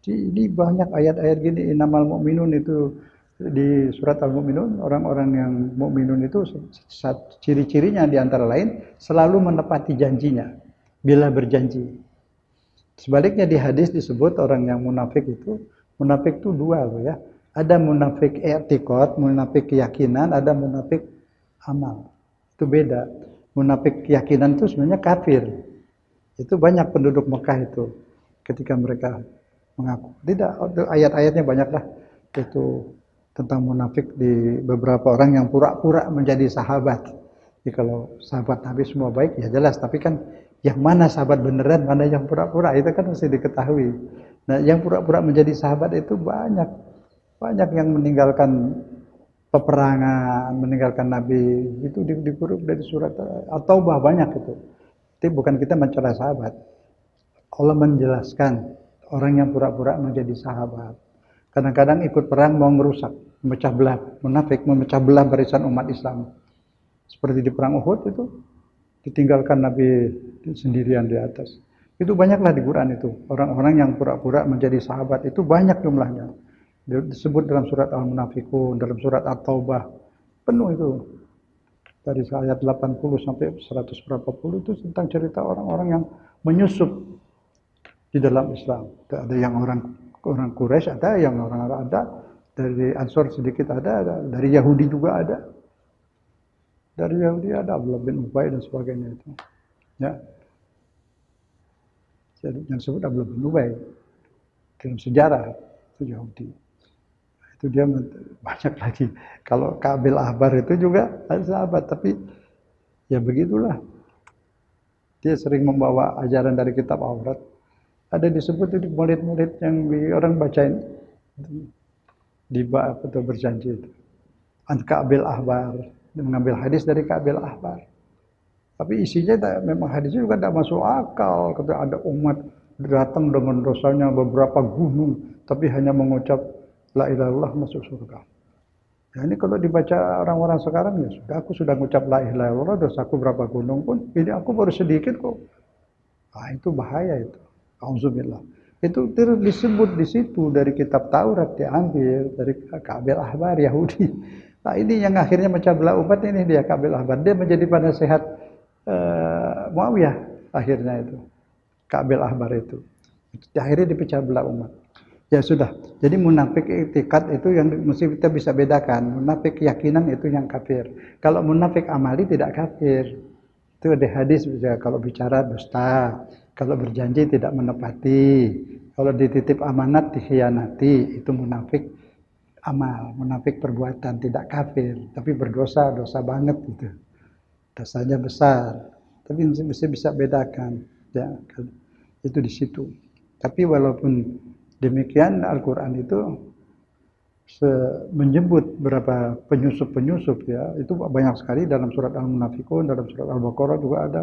Ini banyak ayat-ayat gini, innamal mu'minun itu di surat Al-Mu'minun, orang-orang yang mu'minun itu ciri-cirinya di antara lain selalu menepati janjinya bila berjanji. Sebaliknya di hadis disebut orang yang munafik itu dua loh ya. Ada munafik i'tiqad, munafik keyakinan, ada munafik amal. Itu beda. Munafik keyakinan itu sebenarnya kafir. Itu banyak penduduk Mekah itu ketika mereka mengaku. Tidak, ayat-ayatnya banyaklah itu tentang munafik di beberapa orang yang pura-pura menjadi sahabat. Jadi kalau sahabat Nabi semua baik ya jelas, tapi kan yang mana sahabat beneran, mana yang pura-pura itu kan mesti diketahui. Nah, yang pura-pura menjadi sahabat itu banyak. Banyak yang meninggalkan peperangan, meninggalkan Nabi, itu dikurung dari surat At-Taubah banyak itu. Tapi bukan kita mencela sahabat. Allah menjelaskan orang yang pura-pura menjadi sahabat. Kadang-kadang ikut perang mau merusak, memecah belah, munafik memecah belah barisan umat Islam. Seperti di perang Uhud itu, ditinggalkan Nabi sendirian di atas. Itu banyaklah di Quran itu. Orang-orang yang pura-pura menjadi sahabat itu banyak jumlahnya. Disebut dalam surat Al-Munafikun, dalam surat At-Taubah. Penuh itu. Dari ayat 80 sampai 100 berapa puluh itu tentang cerita orang-orang yang menyusup di dalam Islam. Ada yang orang Quraisy, ada yang orang Arab, ada dari Ansor sedikit, ada dari Yahudi juga ada. Dari Yahudi ada Abdullah bin Ubay dan sebagainya itu. Ya. Jadi yang disebut Abdullah bin Ubay dalam sejarah itu Yahudi. Itu dia banyak lagi. Kalau Ka'bil Ahbar itu juga ada sahabat, tapi ya begitulah. Dia sering membawa ajaran dari kitab Aurat. Ada disebut itu murid-murid yang orang bacain di bab atau berjanji itu. An Ka'bil Ahbar, mengambil hadis dari Ka'bil Ahbar. Tapi isinya memang hadisnya juga tidak masuk akal. Kata ada umat datang dengan dosanya beberapa gunung, tapi hanya mengucap La ilaha illallah masuk surga. Ya ini kalau dibaca orang-orang sekarang ya sudah, aku sudah mengucap La ilaha illallah, dosaku berapa gunung pun, ini aku baru sedikit kok. Ah itu bahaya itu. Auzubillah. Itu disebut di situ dari kitab Taurat diambil dari Ka'bil Ahbar Yahudi. Nah ini yang akhirnya memecah belah umat ini dia Ka'bil Ahbar. Dia menjadi penasehat Muawiyah akhirnya itu. Ka'bil Ahbar itu. Akhirnya dipecah belah umat. Ya sudah. Jadi munafik i'tiqad itu yang mesti kita bisa bedakan. Munafik keyakinan itu yang kafir. Kalau munafik amali tidak kafir. Itu ada hadis kalau bicara dusta, kalau berjanji tidak menepati, kalau dititip amanat dikhianati, itu munafik amal, munafik perbuatan, tidak kafir, tapi berdosa, dosa banget gitu. Dosanya besar. Tapi mesti bisa bedakan, ya. Itu di situ. Tapi walaupun demikian Al-Qur'an itu menyebut berapa penyusup-penyusup ya, itu banyak sekali dalam surat Al-Munafikun, dalam surat Al-Baqarah juga ada,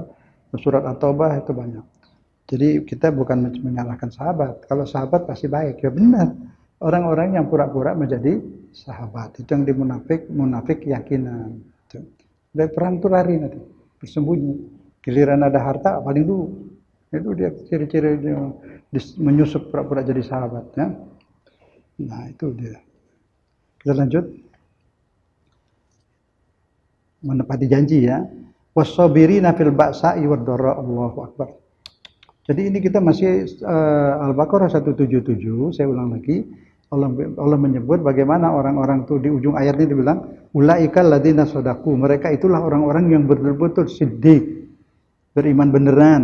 surat At-Taubah itu banyak. Jadi kita bukan menyalahkan sahabat. Kalau sahabat pasti baik, ya benar. Orang-orang yang pura-pura menjadi sahabat, itu yang munafik keyakinan. Dari perang itu lari nanti, bersembunyi. Giliran ada harta paling dulu. Itu dia ciri-ciri menyusup pura-pura jadi sahabat ya. Nah, itu dia. Kita lanjut. Menepati janji ya. Was-sabirina fil ba'sa'i wad-dharra, Allahu akbar. Jadi ini kita masih Al-Baqarah 177, saya ulang lagi. Allah menyebut bagaimana orang-orang itu di ujung ayat ini dibilang ulaikal ladzina shadaku, mereka itulah orang-orang yang betul-betul siddiq, beriman beneran.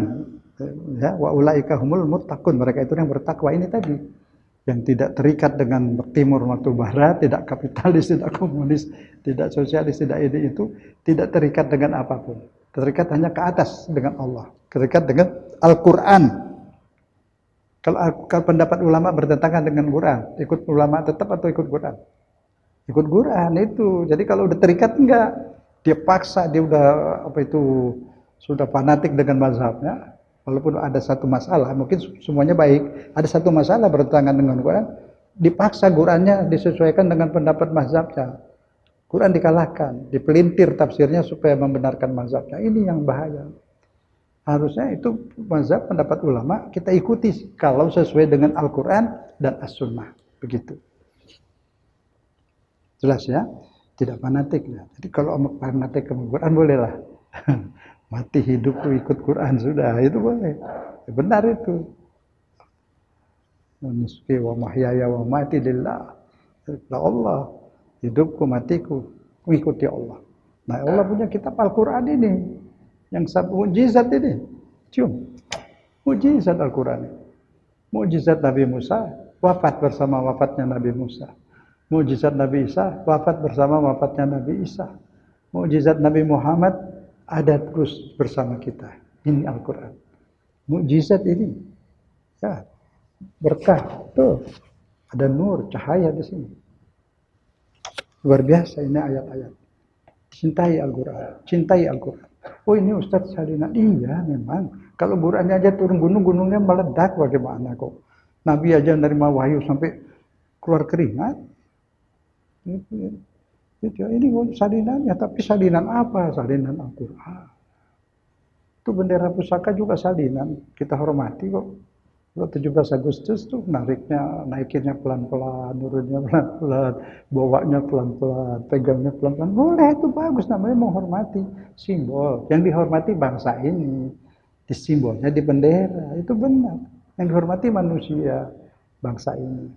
Ya, wa ulaika humul muttaqun, mereka itu yang bertakwa ini tadi. Yang tidak terikat dengan timur atau barat, tidak kapitalis, tidak komunis, tidak sosialis, tidak ini itu, tidak terikat dengan apapun. Terikat hanya ke atas dengan Allah, terikat dengan Al-Quran. Kalau pendapat ulama bertentangan dengan Quran, ikut ulama tetap atau ikut Quran? Ikut Quran itu. Jadi kalau udah terikat enggak, dia paksa, dia udah sudah fanatik dengan mazhabnya. Walaupun ada satu masalah, mungkin semuanya baik, ada satu masalah bertentangan dengan Quran, dipaksa Qurannya disesuaikan dengan pendapat mazhabnya. Quran dikalahkan, dipelintir tafsirnya supaya membenarkan mazhabnya. Ini yang bahaya. Harusnya itu mazhab pendapat ulama kita ikuti kalau sesuai dengan Al-Quran dan As-Sunnah. Begitu. Jelas ya? Tidak fanatik ya. Jadi kalau fanatik ke Quran bolehlah. Mati hidupku ikut Quran sudah, itu boleh. Ya, benar itu. Nusuki wa mahyaya wa mati lillah. Allah. Hidupku matiku mengikuti Allah. Nah, Allah punya kitab Al-Quran ini. Yang mukjizat ini. Cium. Mukjizat Al-Quran ini. Mukjizat Nabi Musa wafat bersama wafatnya Nabi Musa. Mukjizat Nabi Isa wafat bersama wafatnya Nabi Isa. Mukjizat Nabi Muhammad ada terus bersama kita. Ini Al-Quran. Mukjizat ini. Ya. Berkah. Tuh. Ada nur, cahaya di sini. Luar biasa ini ayat-ayat. Cintai Al-Quran, cintai Al-Quran. Oh ini Ustadz salinan. Iya memang. Kalau Qurannya aja turun gunung, gunungnya meledak bagaimana kok. Nabi aja menerima wahyu sampai keluar keringat. Ini salinannya, tapi salinan apa? Salinan Al-Quran. Itu bendera pusaka juga salinan. Kita hormati kok. Kalau 17 Agustus tuh naikinnya pelan-pelan, nurunnya pelan-pelan, bawanya pelan-pelan, pegangnya pelan-pelan. Boleh, itu bagus, namanya menghormati simbol. Yang dihormati bangsa ini, di simbolnya di bendera, itu benar. Yang dihormati manusia, bangsa ini.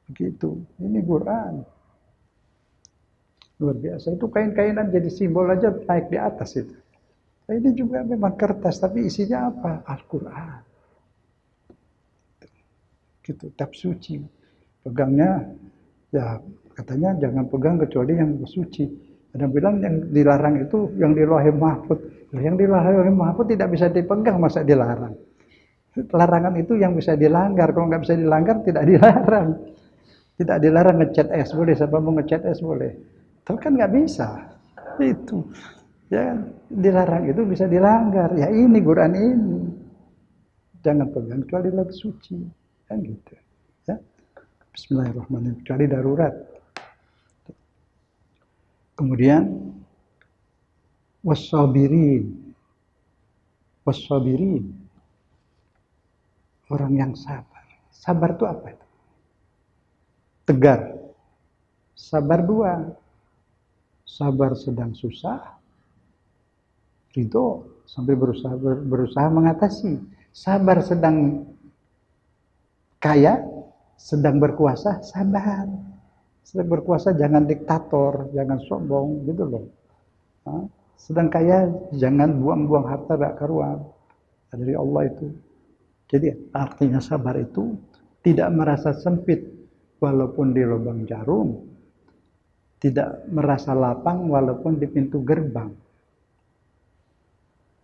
Begitu, ini Quran. Luar biasa, itu kain-kainan jadi simbol aja naik di atas itu. Nah, ini juga memang kertas, tapi isinya apa? Al-Quran. Gitu, kitab suci. Pegangnya, ya katanya jangan pegang kecuali yang suci. Ada yang bilang yang dilarang itu yang di Lauhul Mahfuz. Yang di Lauhul Mahfuz tidak bisa dipegang, masa dilarang? Larangan itu yang bisa dilanggar. Kalau nggak bisa dilanggar, tidak dilarang. Tidak dilarang ngecat es boleh, siapa mau ngecat es boleh. Tapi kan nggak bisa. Itu. Ya, dilarang itu bisa dilanggar. Ya ini Quran ini. Jangan pegang kecuali lagi suci. Kan gitu. Ya. Bismillahirrahmanirrahim. Kecuali darurat. Kemudian wassabirin. Wassabirin. Orang yang sabar. Sabar itu apa itu? Tegar. Sabar dua. Sabar sedang susah. Ridho sampai berusaha mengatasi. Sabar sedang kaya, sedang berkuasa, sabar. Sedang berkuasa jangan diktator, jangan sombong, gitu loh. Sedang kaya jangan buang-buang harta gak karuan. Dari Allah itu. Jadi artinya sabar itu tidak merasa sempit walaupun di lubang jarum, tidak merasa lapang walaupun di pintu gerbang.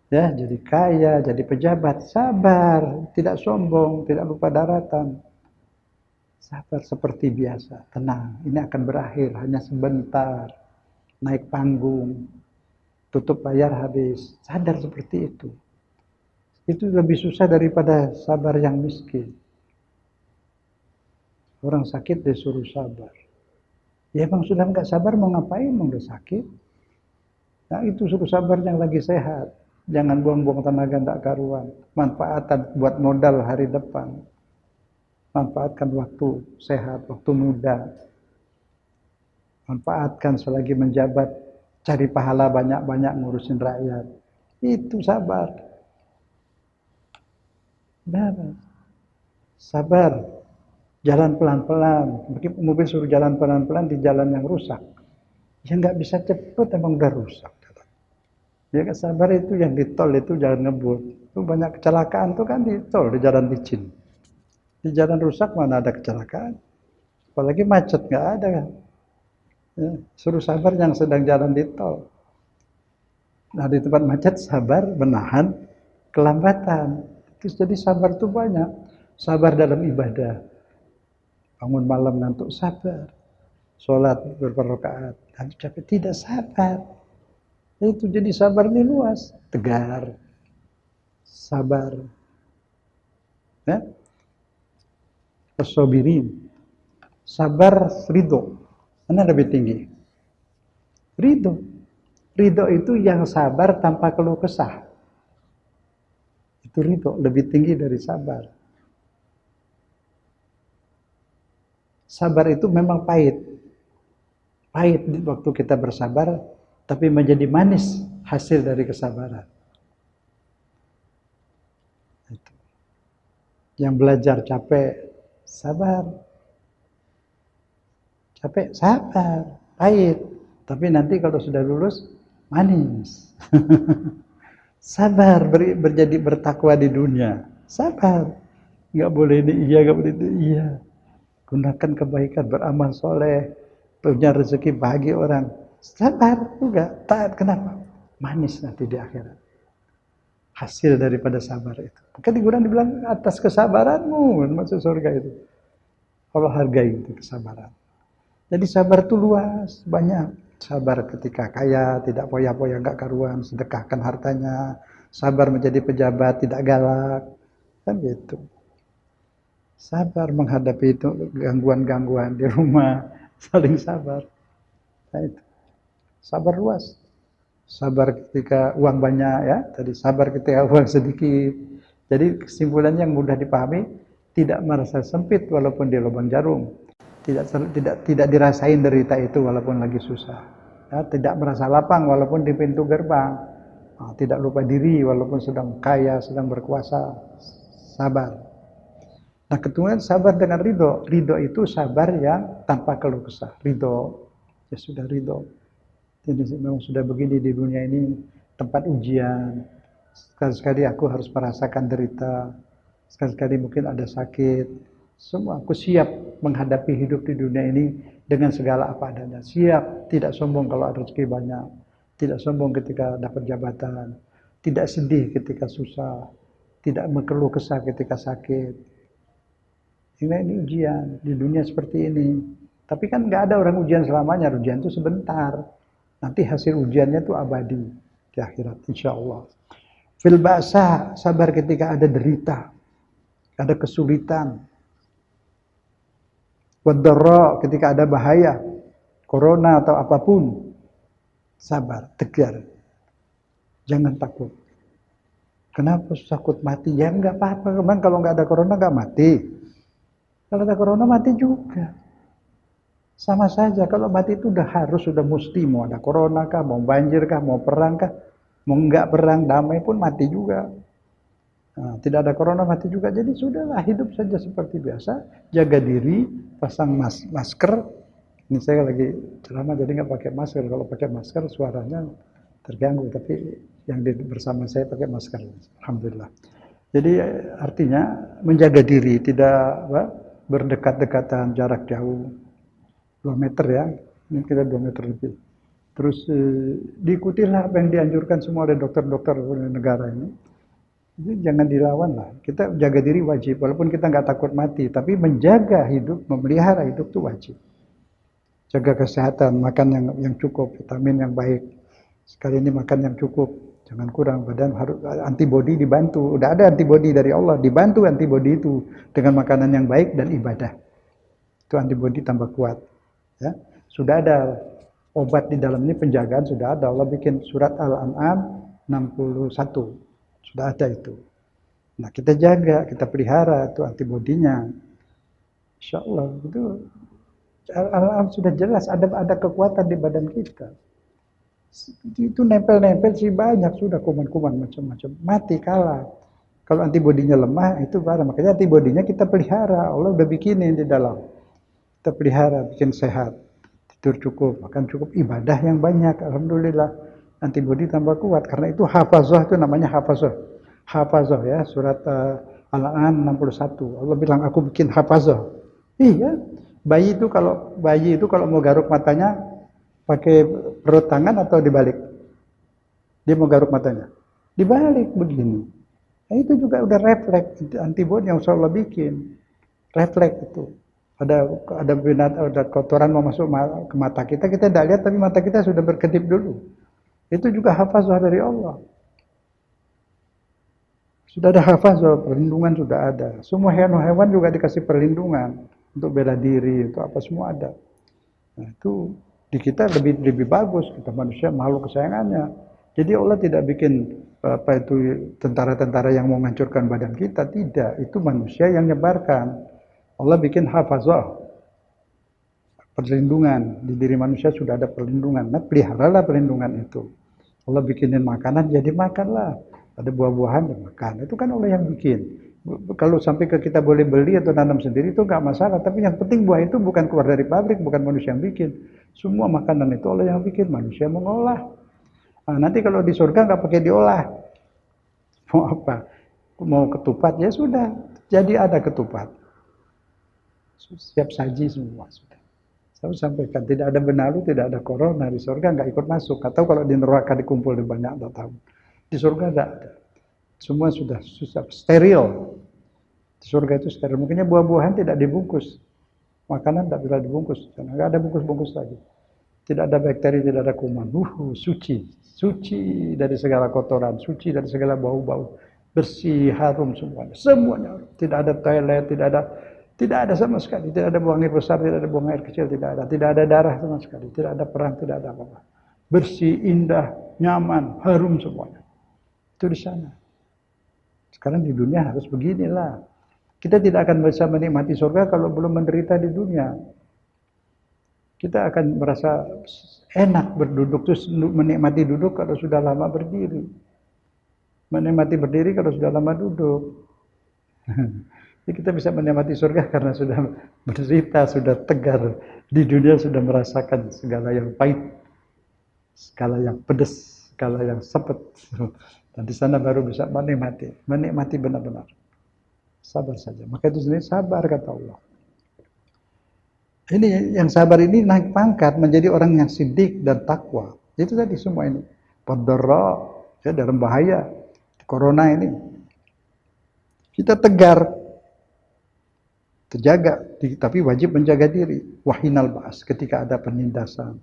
Ya, jadi kaya, jadi pejabat, sabar, tidak sombong, tidak lupa daratan. Sabar seperti biasa, tenang, ini akan berakhir, hanya sebentar. Naik panggung, tutup bayar habis, sadar seperti itu. Itu lebih susah daripada sabar yang miskin. Orang sakit disuruh sabar. Ya emang sudah nggak sabar mau ngapain, mau udah sakit. Nah itu suruh sabar yang lagi sehat. Jangan buang-buang tenaga tak karuan. Manfaatkan buat modal hari depan. Manfaatkan waktu sehat, waktu muda. Manfaatkan selagi menjabat. Cari pahala banyak-banyak ngurusin rakyat. Itu sabar. Benar. Sabar. Jalan pelan-pelan. Mobil suruh jalan pelan-pelan di jalan yang rusak. Ya nggak bisa cepet, emang udah rusak. Ya sabar itu yang di tol itu jalan ngebut. Itu banyak kecelakaan tuh kan di tol, di jalan licin. Di jalan rusak mana ada kecelakaan. Apalagi macet nggak ada kan. Ya, suruh sabar yang sedang jalan di tol. Nah di tempat macet sabar menahan kelambatan. Terus jadi sabar itu banyak. Sabar dalam ibadah. Bangun malam ngantuk sabar. Sholat beberapa rakaat. Dan capek tidak sabar. Itu jadi sabar ini luas, tegar, sabar, ya, as-sabirin, sabar, ridho, mana lebih tinggi? Ridho, ridho itu yang sabar tanpa keluh kesah, itu ridho, lebih tinggi dari sabar. Sabar itu memang pahit, pahit waktu kita bersabar, tapi menjadi manis hasil dari kesabaran. Itu. Yang belajar capek, sabar. Capek, sabar. Pahit. Tapi nanti kalau sudah lulus, manis. Sabar, berjadi bertakwa di dunia. Sabar. Nggak boleh ini iya, nggak boleh itu iya. Gunakan kebaikan, beramal soleh. Punya rezeki bagi orang. Sabar juga, taat. Kenapa? Manis nanti di akhirat. Hasil daripada sabar itu. Maka di Quran dibilang atas kesabaranmu masuk surga itu. Allah hargai itu kesabaran. Jadi sabar itu luas, banyak. Sabar ketika kaya, tidak poya-poya, nggak karuan, sedekahkan hartanya. Sabar menjadi pejabat, tidak galak. Kan gitu. Sabar menghadapi itu gangguan-gangguan di rumah, saling sabar. Nah, itu. Sabar luas. Sabar ketika uang banyak ya, tadi sabar ketika uang sedikit. Jadi kesimpulannya yang mudah dipahami, tidak merasa sempit walaupun di lubang jarum. Tidak dirasain derita itu walaupun lagi susah. Ya, tidak merasa lapang walaupun di pintu gerbang. Nah, tidak lupa diri walaupun sedang kaya, sedang berkuasa. Sabar. Nah, kemudian sabar dengan ridho. Ridho itu sabar yang tanpa keluh kesah. Ridho, ya sudah ridho. Jadi memang sudah begini di dunia ini tempat ujian. Sekali-sekali aku harus merasakan derita. Sekali-sekali mungkin ada sakit. Semua aku siap menghadapi hidup di dunia ini dengan segala apa adanya. Siap, tidak sombong kalau ada rezeki banyak. Tidak sombong ketika dapat jabatan. Tidak sedih ketika susah. Tidak mengeluh kesah ketika sakit. Ini ujian di dunia seperti ini. Tapi kan nggak ada orang ujian selamanya. Ujian itu sebentar. Nanti hasil ujiannya itu abadi di akhirat, insya Allah. Fil ba'sa, sabar ketika ada derita, ada kesulitan. Waddarra, ketika ada bahaya, corona atau apapun, sabar, tegar. Jangan takut. Kenapa takut mati? Ya enggak apa-apa, memang kalau enggak ada corona enggak mati. Kalau ada corona mati juga. Sama saja, kalau mati itu sudah mesti, mau ada corona kah, mau banjir kah, mau perang kah, mau enggak perang, damai pun mati juga. Nah, tidak ada corona mati juga, jadi sudahlah hidup saja seperti biasa, jaga diri, pasang masker. Ini saya lagi ceramah jadi nggak pakai masker, kalau pakai masker suaranya terganggu, tapi yang bersama saya pakai masker, alhamdulillah. Jadi artinya menjaga diri, tidak berdekat-dekatan, jarak jauh, 2 meter ya, ini kita 2 meter lebih. Terus diikutilah apa yang dianjurkan semua oleh dokter-dokter negara ini. Jadi jangan dilawan lah. Kita jaga diri wajib, walaupun kita nggak takut mati, tapi menjaga hidup, memelihara hidup itu wajib. Jaga kesehatan, makan yang cukup, vitamin yang baik. Sekali ini makan yang cukup, jangan kurang. Badan harus antibodi dibantu. Udah ada antibodi dari Allah, dibantu antibodi itu dengan makanan yang baik dan ibadah. Itu antibodi tambah kuat. Ya, sudah ada obat di dalam ini, penjagaan sudah ada. Allah bikin surat Al-An'am 61. Sudah ada itu. Nah, kita jaga, kita pelihara itu antibodinya. Insya Allah itu Al-An'am sudah jelas ada kekuatan di badan kita. Itu nempel-nempel sih banyak sudah kuman-kuman macam-macam. Mati kalah. Kalau antibodinya lemah itu parah. Makanya antibodinya kita pelihara. Allah udah bikinin di dalam. Kita pelihara, bikin sehat. Tidur cukup, makan cukup, ibadah yang banyak. Alhamdulillah. Antibodi tambah kuat, karena itu hafazah, itu namanya hafazah ya, surat Al-An'am 61. Allah bilang aku bikin hafazah. Iya, bayi itu kalau mau garuk matanya pakai perut tangan atau dibalik, dia mau garuk matanya dibalik begini. Nah, itu juga udah refleks, antibodi yang Allah bikin refleks itu. Ada kotoran mau masuk ke mata kita tidak lihat, tapi mata kita sudah berkedip dulu. Itu juga hafazah dari Allah. Sudah ada hafazah, perlindungan sudah ada. Semua hewan-hewan juga dikasih perlindungan untuk bela diri, untuk apa semua ada. Nah, itu di kita lebih bagus, kita manusia makhluk kesayangannya. Jadi Allah tidak bikin tentara-tentara yang mau menghancurkan badan kita, tidak. Itu manusia yang menyebarkan. Allah bikin hafazah. Perlindungan di diri manusia sudah ada perlindungan. Nah, peliharalah perlindungan itu. Allah bikinin makanan, jadi makanlah. Ada buah-buahan, ya makan. Itu kan Allah yang bikin. Kalau sampai ke kita boleh beli atau nanam sendiri itu nggak masalah. Tapi yang penting buah itu bukan keluar dari pabrik, bukan manusia yang bikin. Semua makanan itu Allah yang bikin, manusia mengolah. Nah, nanti kalau di surga nggak pakai diolah. Mau apa? Mau ketupat ya sudah. Jadi ada ketupat. Siap saji semua sudah. Saya sampaikan, tidak ada benalu, tidak ada corona di surga, nggak ikut masuk. Atau kalau di neraka dikumpul di banyak tahun, di surga nggak ada. Semua sudah steril. Di surga itu steril. Mungkinnya buah-buahan tidak dibungkus. Makanan tak bisa dibungkus, nggak ada bungkus-bungkus lagi. Tidak ada bakteri, tidak ada kuman. Suci, suci dari segala kotoran, suci dari segala bau-bau, bersih, harum semuanya, semuanya. Tidak ada toilet, tidak ada sama sekali, tidak ada buang air besar, tidak ada buang air kecil, tidak ada darah sama sekali, tidak ada perang, tidak ada apa-apa. Bersih, indah, nyaman, harum semuanya. Itu di sana. Sekarang di dunia harus beginilah. Kita tidak akan bisa menikmati surga kalau belum menderita di dunia. Kita akan merasa enak berduduk, terus menikmati duduk kalau sudah lama berdiri. Menikmati berdiri kalau sudah lama duduk. Jadi kita bisa menikmati surga karena sudah menderita, sudah tegar. Di dunia sudah merasakan segala yang pahit, segala yang pedas, segala yang sepet. Dan di sana baru bisa menikmati benar-benar. Sabar saja. Maka itu sendiri sabar kata Allah. Ini yang sabar ini naik pangkat menjadi orang yang sidik dan takwa. Itu tadi semua ini. Padara, ya dalam bahaya corona ini. Kita tegar, terjaga, tapi wajib menjaga diri. Wahinal ba'as ketika ada penindasan.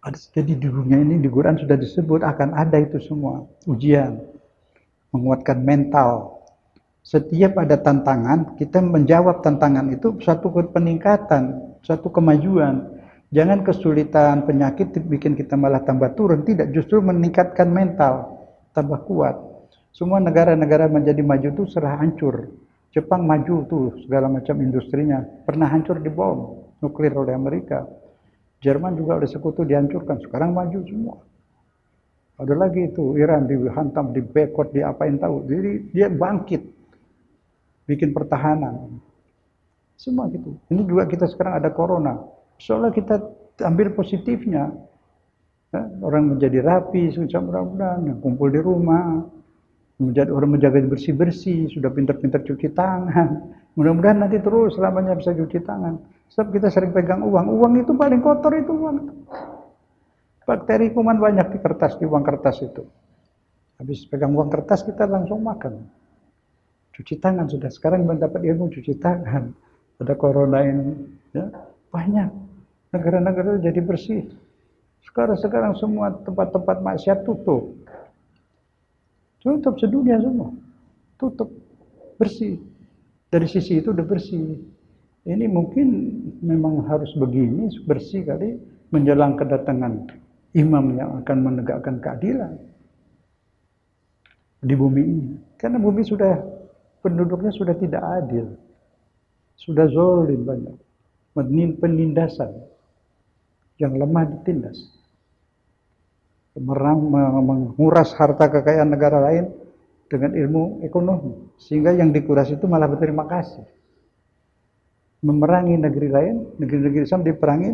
Jadi di dunia ini di Quran sudah disebut akan ada itu semua. Ujian, menguatkan mental. Setiap ada tantangan, kita menjawab tantangan itu suatu peningkatan, suatu kemajuan. Jangan kesulitan, penyakit bikin kita malah tambah turun. Tidak, justru meningkatkan mental, tambah kuat. Semua negara-negara menjadi maju itu serah hancur. Jepang maju tuh, segala macam industrinya. Pernah hancur di bom nuklir oleh Amerika. Jerman juga udah sekutu dihancurkan, sekarang maju semua. Ada lagi itu, Iran dihantam, dibekot, diapain tahu. Jadi dia bangkit. Bikin pertahanan. Semua gitu. Ini juga kita sekarang ada corona. Soalnya kita ambil positifnya. Ya, orang menjadi rapi, mudah-mudahan, kumpul di rumah. Orang menjaga bersih-bersih, sudah pintar-pintar cuci tangan. Mudah-mudahan nanti terus selamanya bisa cuci tangan. Sebab kita sering pegang uang. Uang itu paling kotor itu uang. Bakteri kuman banyak di uang kertas itu. Habis pegang uang kertas kita langsung makan. Cuci tangan sudah, sekarang mendapat ilmu cuci tangan. Ada corona ini, ya, banyak negara-negara jadi bersih. Sekarang semua tempat-tempat maksiat tutup sedunia semua, tutup, bersih. Dari sisi itu udah bersih. Ini mungkin memang harus begini, bersih kali menjelang kedatangan imam yang akan menegakkan keadilan di bumi ini. Karena bumi penduduknya sudah tidak adil, sudah zalim banyak, penindasan, yang lemah ditindas, menguras harta kekayaan negara lain dengan ilmu ekonomi, sehingga yang dikuras itu malah berterima kasih, memerangi negeri lain, negeri-negeri Islam diperangi,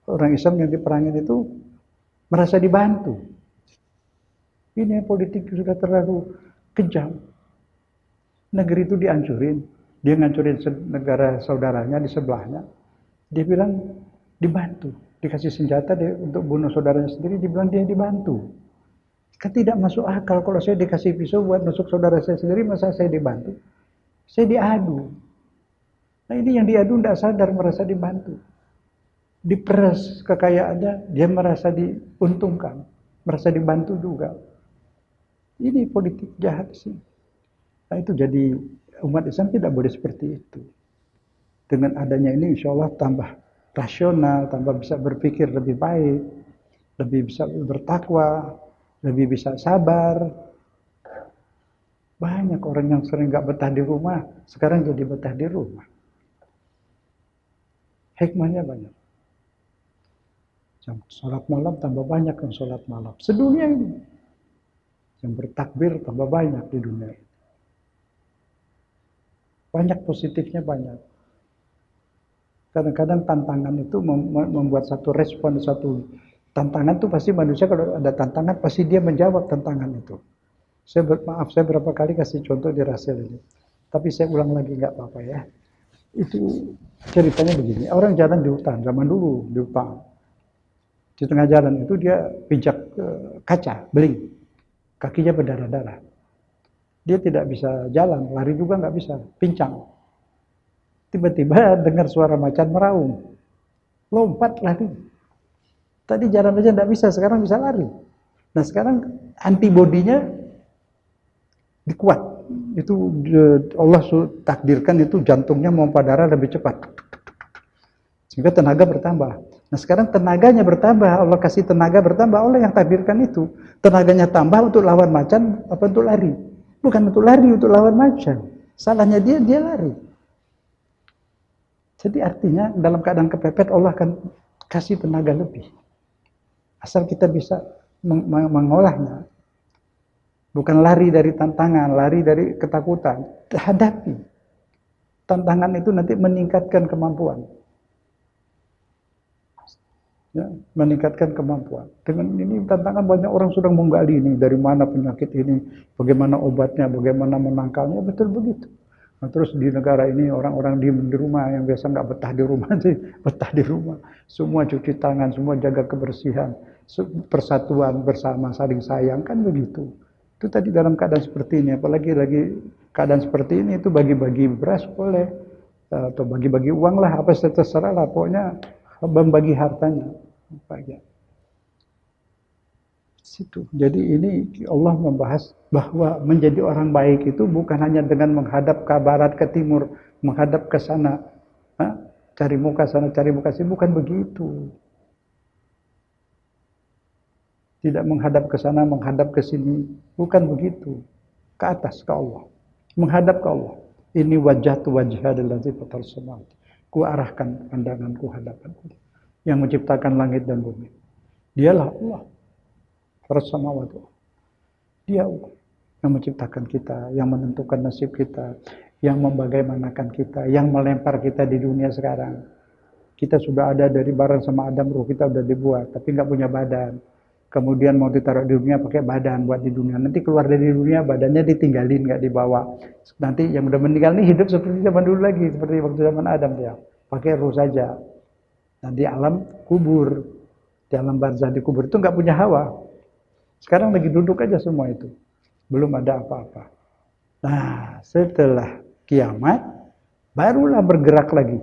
orang Islam yang diperangin itu merasa dibantu. Ini politik sudah terlalu kejam. Negeri itu dihancurin, dia ngancurin negara saudaranya di sebelahnya. Dia bilang dibantu, dikasih senjata untuk bunuh saudaranya sendiri, dibilang dia dibantu. Kan tidak masuk akal kalau saya dikasih pisau buat nusuk saudara saya sendiri, masa saya dibantu? Saya diadu. Nah ini yang diadu tidak sadar merasa dibantu. Diperas kekayaannya, dia merasa diuntungkan, merasa dibantu juga. Ini politik jahat sih. Nah itu jadi umat Islam tidak boleh seperti itu. Dengan adanya ini insya Allah tambah rasional, tambah bisa berpikir lebih baik, lebih bisa bertakwa, lebih bisa sabar. Banyak orang yang sering gak betah di rumah, sekarang jadi betah di rumah. Hikmahnya banyak. Sholat malam tambah banyak yang sholat malam. Sedunia ini. Yang bertakbir tambah banyak di dunia ini. Banyak positifnya banyak. Kadang-kadang tantangan itu membuat satu respon, satu tantangan itu pasti manusia kalau ada tantangan pasti dia menjawab tantangan itu. Saya berapa kali kasih contoh di Rasil ini. Tapi saya ulang lagi nggak apa-apa ya. Itu ceritanya begini, orang jalan di hutan, zaman dulu di hutan. Di tengah jalan itu dia pijak kaca, beling. Kakinya berdarah-darah. Dia tidak bisa jalan, lari juga nggak bisa, pincang. Tiba-tiba dengar suara macan meraung. Lompat lari. Tadi jalan aja tidak bisa, sekarang bisa lari. Nah sekarang antibodinya dikuat. Itu Allah takdirkan itu jantungnya memompa darah lebih cepat. Sehingga tenaga bertambah. Nah sekarang tenaganya bertambah, Allah kasih tenaga bertambah, Allah yang takdirkan itu. Tenaganya tambah untuk lawan macan, apa untuk lari? Bukan untuk lari, untuk lawan macan. Salahnya dia lari. Jadi artinya dalam keadaan kepepet Allah akan kasih tenaga lebih. Asal kita bisa mengolahnya. Bukan lari dari tantangan, lari dari ketakutan. Hadapi. Tantangan itu nanti meningkatkan kemampuan. Ya, meningkatkan kemampuan. Dengan ini tantangan banyak orang sudah menggali ini. Dari mana penyakit ini, bagaimana obatnya, bagaimana menangkalnya, betul begitu. Nah, terus di negara ini orang-orang diem di rumah, yang biasa nggak betah di rumah sih, betah di rumah. Semua cuci tangan, semua jaga kebersihan, persatuan bersama, saling sayang, kan begitu. Itu tadi dalam keadaan seperti ini, apalagi lagi keadaan seperti ini, itu bagi-bagi beras boleh, atau bagi-bagi uang lah, apa terserah lah, pokoknya membagi hartanya. Situ. Jadi ini Allah membahas bahwa menjadi orang baik itu bukan hanya dengan menghadap ke barat, ke timur, menghadap ke sana, cari muka sana, cari muka sini, bukan begitu. Tidak menghadap ke sana, menghadap ke sini, bukan begitu. Ke atas, ke Allah. Menghadap ke Allah. Ini wajah tu wajah adalah fatar samawati. Ku arahkan pandanganku hadapanku. Yang menciptakan langit dan bumi. Dialah Allah. Samawati. Dia yang menciptakan kita, yang menentukan nasib kita, yang membagaimanakan kita, yang melempar kita di dunia sekarang. Kita sudah ada dari bareng sama Adam, ruh kita udah dibuat, tapi nggak punya badan. Kemudian mau ditaruh di dunia pakai badan buat di dunia. Nanti keluar dari dunia badannya ditinggalin, nggak dibawa. Nanti yang udah meninggal ini hidup seperti zaman dulu lagi, seperti waktu zaman Adam dia. Pakai ruh saja. Nah di alam kubur, di alam barzah di kubur itu nggak punya hawa. Sekarang lagi duduk aja semua itu. Belum ada apa-apa. Nah, setelah kiamat, barulah bergerak lagi.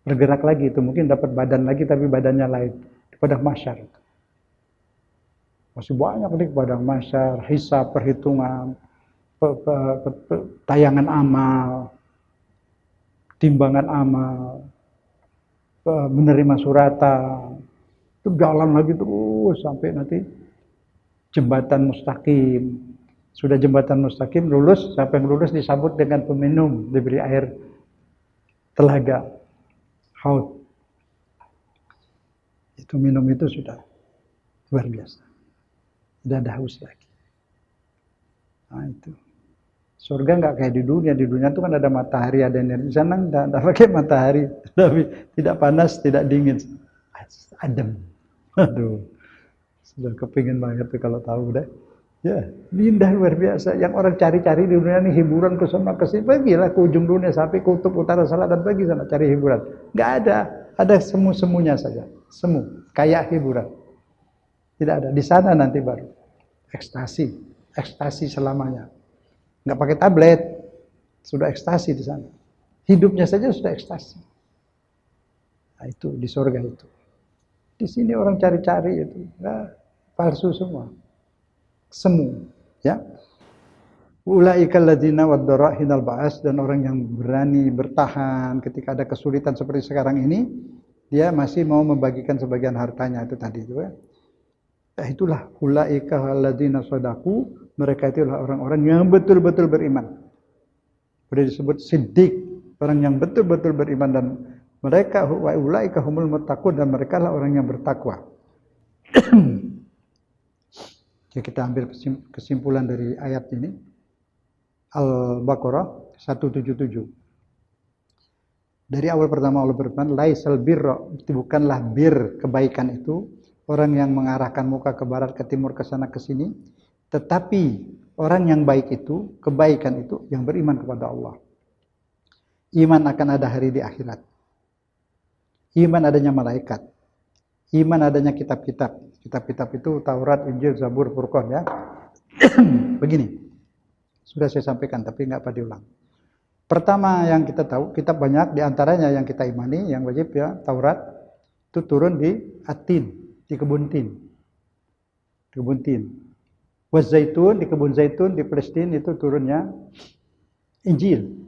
Bergerak lagi itu mungkin dapat badan lagi, tapi badannya lain. Di padang mahsyar. Masih banyak nih padang mahsyar, hisab, perhitungan, tayangan amal, timbangan amal, menerima suratan. Itu jalan lagi terus sampai nanti jembatan mustaqim. Sudah jembatan mustaqim lulus, sampai lulus disambut dengan peminum, diberi air telaga haud. Itu minum itu sudah luar biasa. Tidak ada haus lagi. Nah itu. Surga nggak kayak di dunia itu kan ada matahari, ada energi. Di sana nggak pakai matahari, tapi tidak panas, tidak dingin. Adem. Aduh, sudah kepingin banget tuh kalau tahu deh. Ya, indah luar biasa. Yang orang cari-cari di dunia ini hiburan ke sana ke sini, pergilah ke ujung dunia sampai kutub utara selatan, pergi sana cari hiburan. Nggak ada semu-semunya saja, semu, kayak hiburan. Tidak ada. Di sana nanti baru ekstasi selamanya. Nggak pakai tablet, sudah ekstasi di sana. Hidupnya saja sudah ekstasi. Nah, itu di surga itu. Di sini orang cari-cari itu, nah, palsu semua, semu, ya. Ulaikal ladzina waddara hinal ba'as, dan orang yang berani bertahan ketika ada kesulitan seperti sekarang ini, dia masih mau membagikan sebagian hartanya itu tadi itu ya. Itulah ulaikal ladzina shadaku, mereka itulah orang-orang yang betul-betul beriman. Sudah disebut siddiq, orang yang betul-betul beriman, dan mereka wa ulaika humul muttaqun, dan mereka lah orang yang bertakwa. Jadi kita ambil kesimpulan dari ayat ini. Al-Baqarah 177. Dari awal pertama Allah berfirman, laisal birra, bukanlah bir, kebaikan itu, orang yang mengarahkan muka ke barat, ke timur, ke sana, ke sini, tetapi orang yang baik itu, kebaikan itu, yang beriman kepada Allah. Iman akan ada hari di akhirat. Iman adanya malaikat. Iman adanya kitab-kitab. Kitab-kitab itu Taurat, Injil, Zabur, Furqan ya. Begini. Sudah saya sampaikan tapi enggak apa diulang. Pertama yang kita tahu, kitab banyak diantaranya yang kita imani, yang wajib ya, Taurat itu turun di Atin, di kebun tin. Kebun tin. Zaitun, di kebun zaitun di Palestina itu turunnya Injil.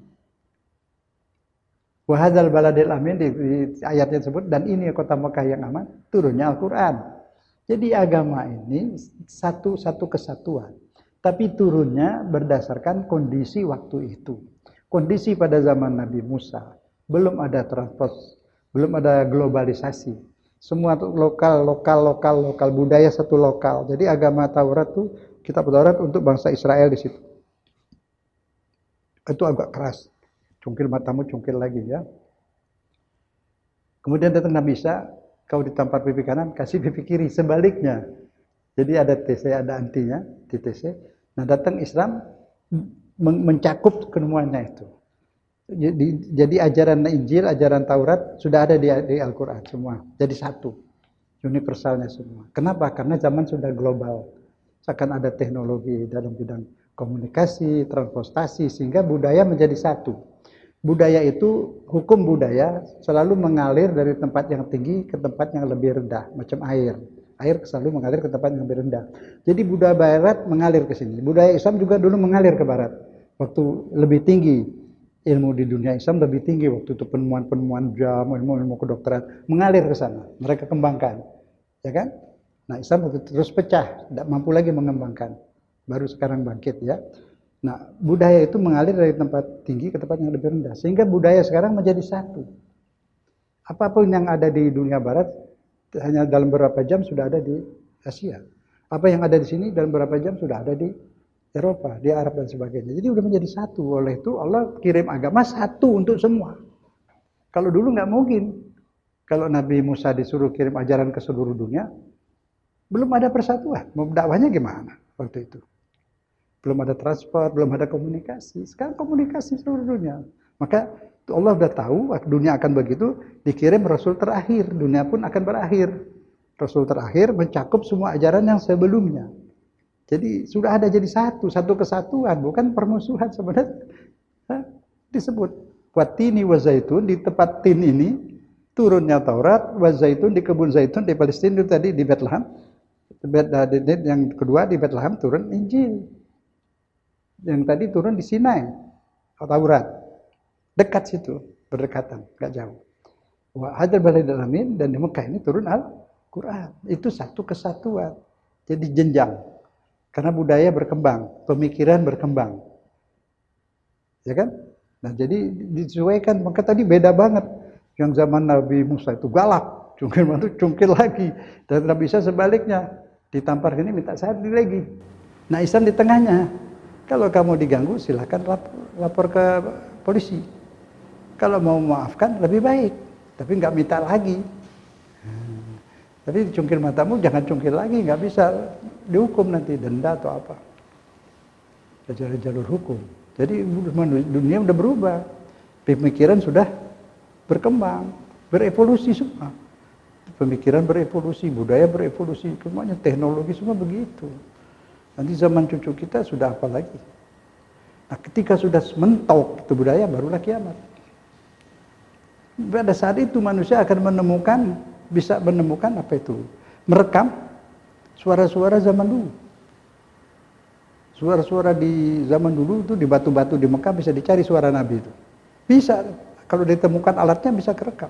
Wahadzal baladil amin di ayatnya tersebut, dan ini kota Mekah yang aman, turunnya Al-Quran. Jadi agama ini satu kesatuan. Tapi turunnya berdasarkan kondisi waktu itu. Kondisi pada zaman Nabi Musa, belum ada transport, belum ada globalisasi. Semua lokal, budaya satu lokal. Jadi agama Taurat tuh, kitab Taurat untuk bangsa Israel di situ. Itu agak keras. Cungkil matamu, cungkil lagi ya. Kemudian datang Nabi Isa, kau ditampar pipi kanan, kasih pipi kiri. Sebaliknya. Jadi ada TC, ada antinya di TC. Nah datang Islam mencakup semuanya itu. Jadi ajaran Injil, ajaran Taurat sudah ada di Al-Quran semua. Jadi satu. Universalnya semua. Kenapa? Karena zaman sudah global. Akan ada teknologi dalam bidang komunikasi, transportasi, sehingga budaya menjadi satu. Budaya itu, hukum budaya selalu mengalir dari tempat yang tinggi ke tempat yang lebih rendah, macam air. Air selalu mengalir ke tempat yang lebih rendah. Jadi budaya barat mengalir ke sini. Budaya Islam juga dulu mengalir ke barat. Waktu lebih tinggi, ilmu di dunia Islam lebih tinggi. Waktu itu penemuan-penemuan jam, ilmu kedokteran, mengalir ke sana. Mereka kembangkan. Ya kan? Nah Islam terus pecah, tidak mampu lagi mengembangkan. Baru sekarang bangkit ya. Nah, budaya itu mengalir dari tempat tinggi ke tempat yang lebih rendah. Sehingga budaya sekarang menjadi satu. Apapun yang ada di dunia barat, hanya dalam beberapa jam sudah ada di Asia. Apa yang ada di sini dalam beberapa jam sudah ada di Eropa, di Arab dan sebagainya. Jadi sudah menjadi satu. Oleh itu Allah kirim agama satu untuk semua. Kalau dulu nggak mungkin. Kalau Nabi Musa disuruh kirim ajaran ke seluruh dunia, belum ada persatuan. Mau dakwahnya gimana waktu itu? Belum ada transport, belum ada komunikasi. Sekarang komunikasi seluruh dunia. Maka Allah sudah tahu dunia akan begitu, dikirim Rasul terakhir. Dunia pun akan berakhir. Rasul terakhir mencakup semua ajaran yang sebelumnya. Jadi sudah ada jadi satu kesatuan, bukan permusuhan sebenarnya. Disebut watini wa zaitun, di tempat tin ini turunnya Taurat, wa zaitun di kebun zaitun di Palestina itu tadi di Bethlehem. Yang kedua di Bethlehem turun Injil. Yang tadi turun di Sinai, Taurat. Dekat situ, berdekatan, enggak jauh. Wa hadzal baladil amin, dan di Mekah ini turun Al-Quran. Itu satu kesatuan. Jadi jenjang. Karena budaya berkembang, pemikiran berkembang. Ya kan? Nah, jadi disesuaikan. Maka tadi beda banget. Yang zaman Nabi Musa itu galak, cungkil lagi. Dan Nabi Isa sebaliknya, ditampar ini minta sehari lagi. Nah, Islam di tengahnya. Kalau kamu diganggu, silakan lapor ke polisi. Kalau mau memaafkan, lebih baik. Tapi nggak minta lagi. Tapi cungkil matamu, jangan cungkil lagi. Nggak bisa dihukum nanti, denda atau apa. Jalur hukum. Jadi dunia udah berubah. Pemikiran sudah berkembang. Berevolusi semua. Pemikiran berevolusi, budaya berevolusi. Semuanya teknologi semua begitu. Nanti zaman cucu kita sudah apa lagi? Nah, ketika sudah mentok itu budaya, barulah kiamat. Pada saat itu manusia akan bisa menemukan apa itu? Merekam suara-suara zaman dulu. Suara-suara di zaman dulu itu di batu-batu di Mekah bisa dicari suara Nabi itu. Bisa, kalau ditemukan alatnya bisa kerekam.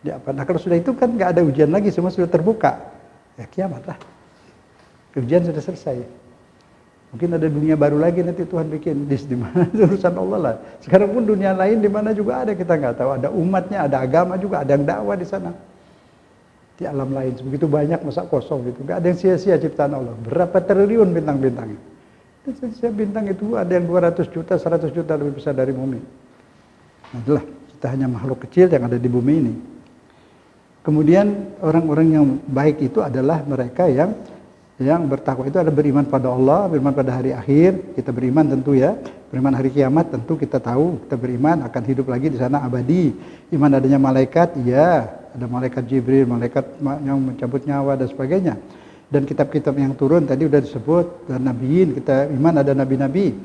Ya, nah kalau sudah itu kan nggak ada ujian lagi, semua sudah terbuka. Ya kiamat lah. Ujian sudah selesai. Mungkin ada dunia baru lagi nanti Tuhan bikin di mana urusan Allah lah. Sekarang pun dunia lain di mana juga ada, kita nggak tahu. Ada umatnya, ada agama juga, ada yang dakwah di sana. Di alam lain begitu banyak, masa kosong gitu. Nggak ada yang sia-sia ciptaan Allah. Berapa triliun bintang-bintangnya. Setiap bintang itu ada yang 200 juta, 100 juta lebih besar dari bumi. Nah, itulah kita hanya makhluk kecil yang ada di bumi ini. Kemudian orang-orang yang baik itu adalah mereka yang bertakwa itu adalah beriman pada Allah, beriman pada hari akhir. Kita beriman tentu ya, beriman hari kiamat tentu kita tahu, kita beriman akan hidup lagi di sana abadi. Iman adanya malaikat, iya, ada malaikat Jibril, malaikat yang mencabut nyawa dan sebagainya. Dan kitab-kitab yang turun tadi sudah disebut, dan nabiin, kita iman ada nabi-nabi.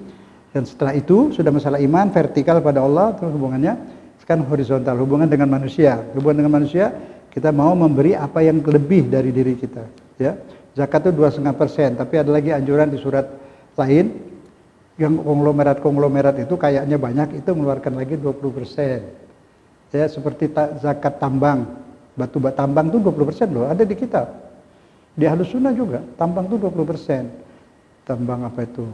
Dan setelah itu sudah masalah iman vertikal pada Allah, terus hubungannya sekarang horizontal, hubungan dengan manusia. Hubungan dengan manusia, kita mau memberi apa yang lebih dari diri kita, ya. Zakat itu 2,5%, tapi ada lagi anjuran di surat lain yang konglomerat itu kayaknya banyak, itu mengeluarkan lagi 20%. Ya, seperti zakat tambang, batu tambang itu 20% loh, ada di kitab. Di Ahlus Sunnah juga, tambang itu 20%. Tambang apa itu?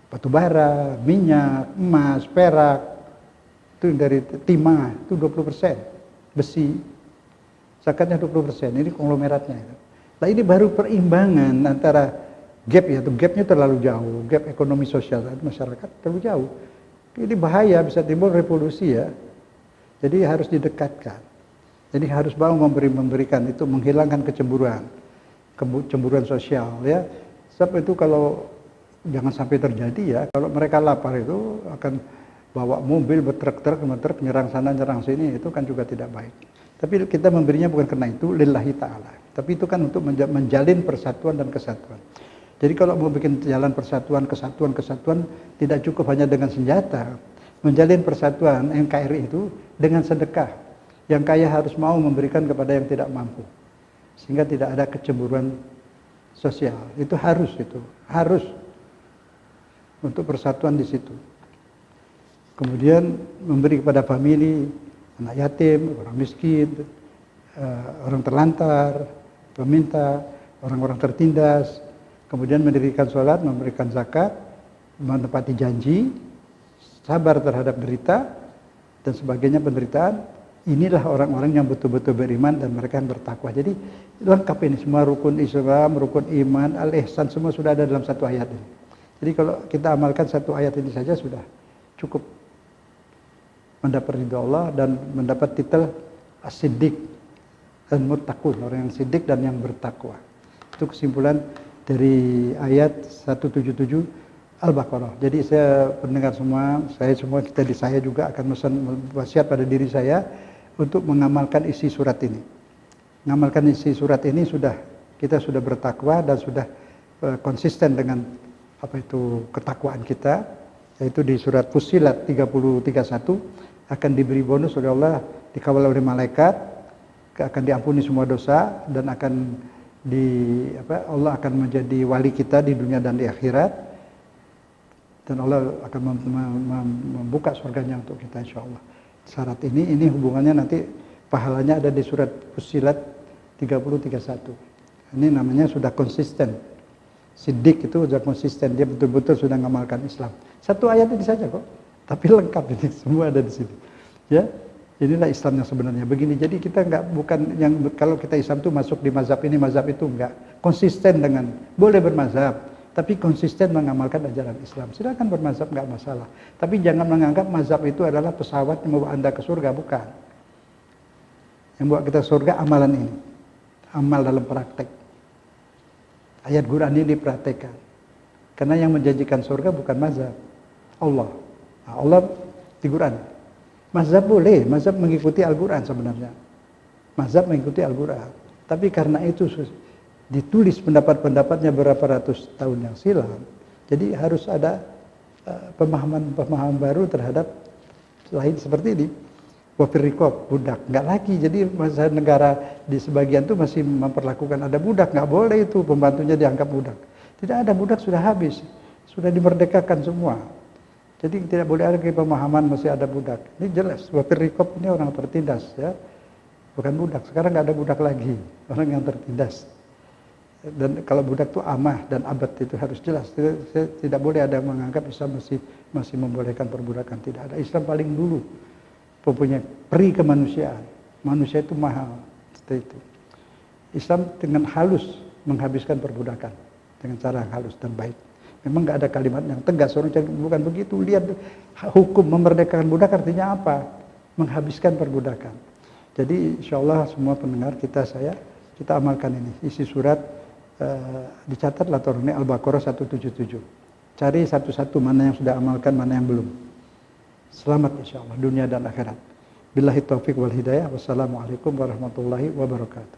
Batu bara, minyak, emas, perak, itu dari timah, itu 20%. Besi, zakatnya 20%, ini konglomeratnya. Nah ini baru perimbangan antara gap, ya, gapnya terlalu jauh, gap ekonomi sosial masyarakat terlalu jauh. Ini bahaya, bisa timbul revolusi ya. Jadi harus didekatkan. Jadi harus mau memberikan itu, menghilangkan kecemburuan sosial ya. Sebab itu kalau jangan sampai terjadi ya, kalau mereka lapar itu akan bawa mobil bertruk-truk nyerang sana nyerang sini, itu kan juga tidak baik. Tapi kita memberinya bukan karena itu, lillahi ta'ala. Tapi itu kan untuk menjalin persatuan dan kesatuan. Jadi kalau mau bikin jalan persatuan, kesatuan, tidak cukup hanya dengan senjata. Menjalin persatuan NKRI itu dengan sedekah. Yang kaya harus mau memberikan kepada yang tidak mampu. Sehingga tidak ada kecemburuan sosial. Itu harus. Untuk persatuan di situ. Kemudian memberi kepada famili, anak yatim, orang miskin, orang terlantar, peminta, orang-orang tertindas. Kemudian mendirikan sholat, memberikan zakat, menepati janji, sabar terhadap derita, dan sebagainya penderitaan. Inilah orang-orang yang betul-betul beriman dan mereka yang bertakwa. Jadi lengkap ini semua, rukun Islam, rukun iman, al-ihsan, semua sudah ada dalam satu ayat ini. Jadi kalau kita amalkan satu ayat ini saja sudah cukup mendapat ridha Allah dan mendapat titel as-siddiq dan muttaqun, orang yang siddiq dan yang bertakwa. Itu kesimpulan dari ayat 177 Al-Baqarah. Jadi saya pendengar semua, saya juga akan wasiat pada diri saya untuk mengamalkan isi surat ini. Mengamalkan isi surat ini kita sudah bertakwa dan sudah konsisten dengan ketakwaan kita, yaitu di surat Fussilat 30:31 akan diberi bonus oleh Allah, dikawal oleh malaikat, akan diampuni semua dosa dan Allah akan menjadi wali kita di dunia dan di akhirat, dan Allah akan membuka surganya untuk kita insyaallah. Syarat ini hubungannya nanti pahalanya ada di surat Fussilat 30:31. Ini namanya sudah konsisten. Siddiq itu sudah konsisten, dia betul-betul sudah mengamalkan Islam. Satu ayat ini saja kok, tapi lengkap ini, semua ada di sini. Ya, inilah Islam yang sebenarnya begini. Jadi kita bukan yang kalau kita Islam itu masuk di mazhab ini, mazhab itu enggak. Konsisten dengan boleh bermazhab, tapi konsisten mengamalkan ajaran Islam. Silakan bermazhab, enggak masalah. Tapi jangan menganggap mazhab itu adalah pesawat yang membawa Anda ke surga, bukan. Yang membawa kita surga amalan ini, amal dalam praktek. Ayat Quran ini dipraktekkan. Karena yang menjanjikan surga bukan mazhab, Allah. Nah, Allah di Quran. Mazhab boleh, mazhab mengikuti Al-Quran sebenarnya. Mazhab mengikuti Al-Quran. Tapi karena itu ditulis pendapat-pendapatnya berapa ratus tahun yang silam. Jadi harus ada pemahaman-pemahaman baru terhadap lain seperti ini. Wafir rikob, budak, nggak lagi. Jadi masa negara di sebagian itu masih memperlakukan ada budak, nggak boleh itu pembantunya dianggap budak. Tidak ada, budak sudah habis, sudah dimerdekakan semua. Jadi tidak boleh ada pemahaman masih ada budak. Ini jelas, wafir rikob ini orang tertindas ya, bukan budak. Sekarang nggak ada budak lagi, orang yang tertindas. Dan kalau budak itu amah dan abad itu harus jelas. Tidak boleh ada yang menganggap Islam masih membolehkan perbudakan. Tidak ada. Islam paling dulu mempunyai peri kemanusiaan. Manusia itu mahal. Seperti itu. Islam dengan halus menghabiskan perbudakan. Dengan cara yang halus dan baik. Memang nggak ada kalimat yang tegas. Orang bukan begitu. Lihat hukum memerdekakan budak artinya apa? Menghabiskan perbudakan. Jadi insya Allah semua pendengar kita amalkan ini. Isi surat dicatatlah turunnya Al-Baqarah 177. Cari satu-satu mana yang sudah amalkan, mana yang belum. Selamat insya Allah dunia dan akhirat. Billahi taufiq wal hidayah. Wassalamualaikum warahmatullahi wabarakatuh.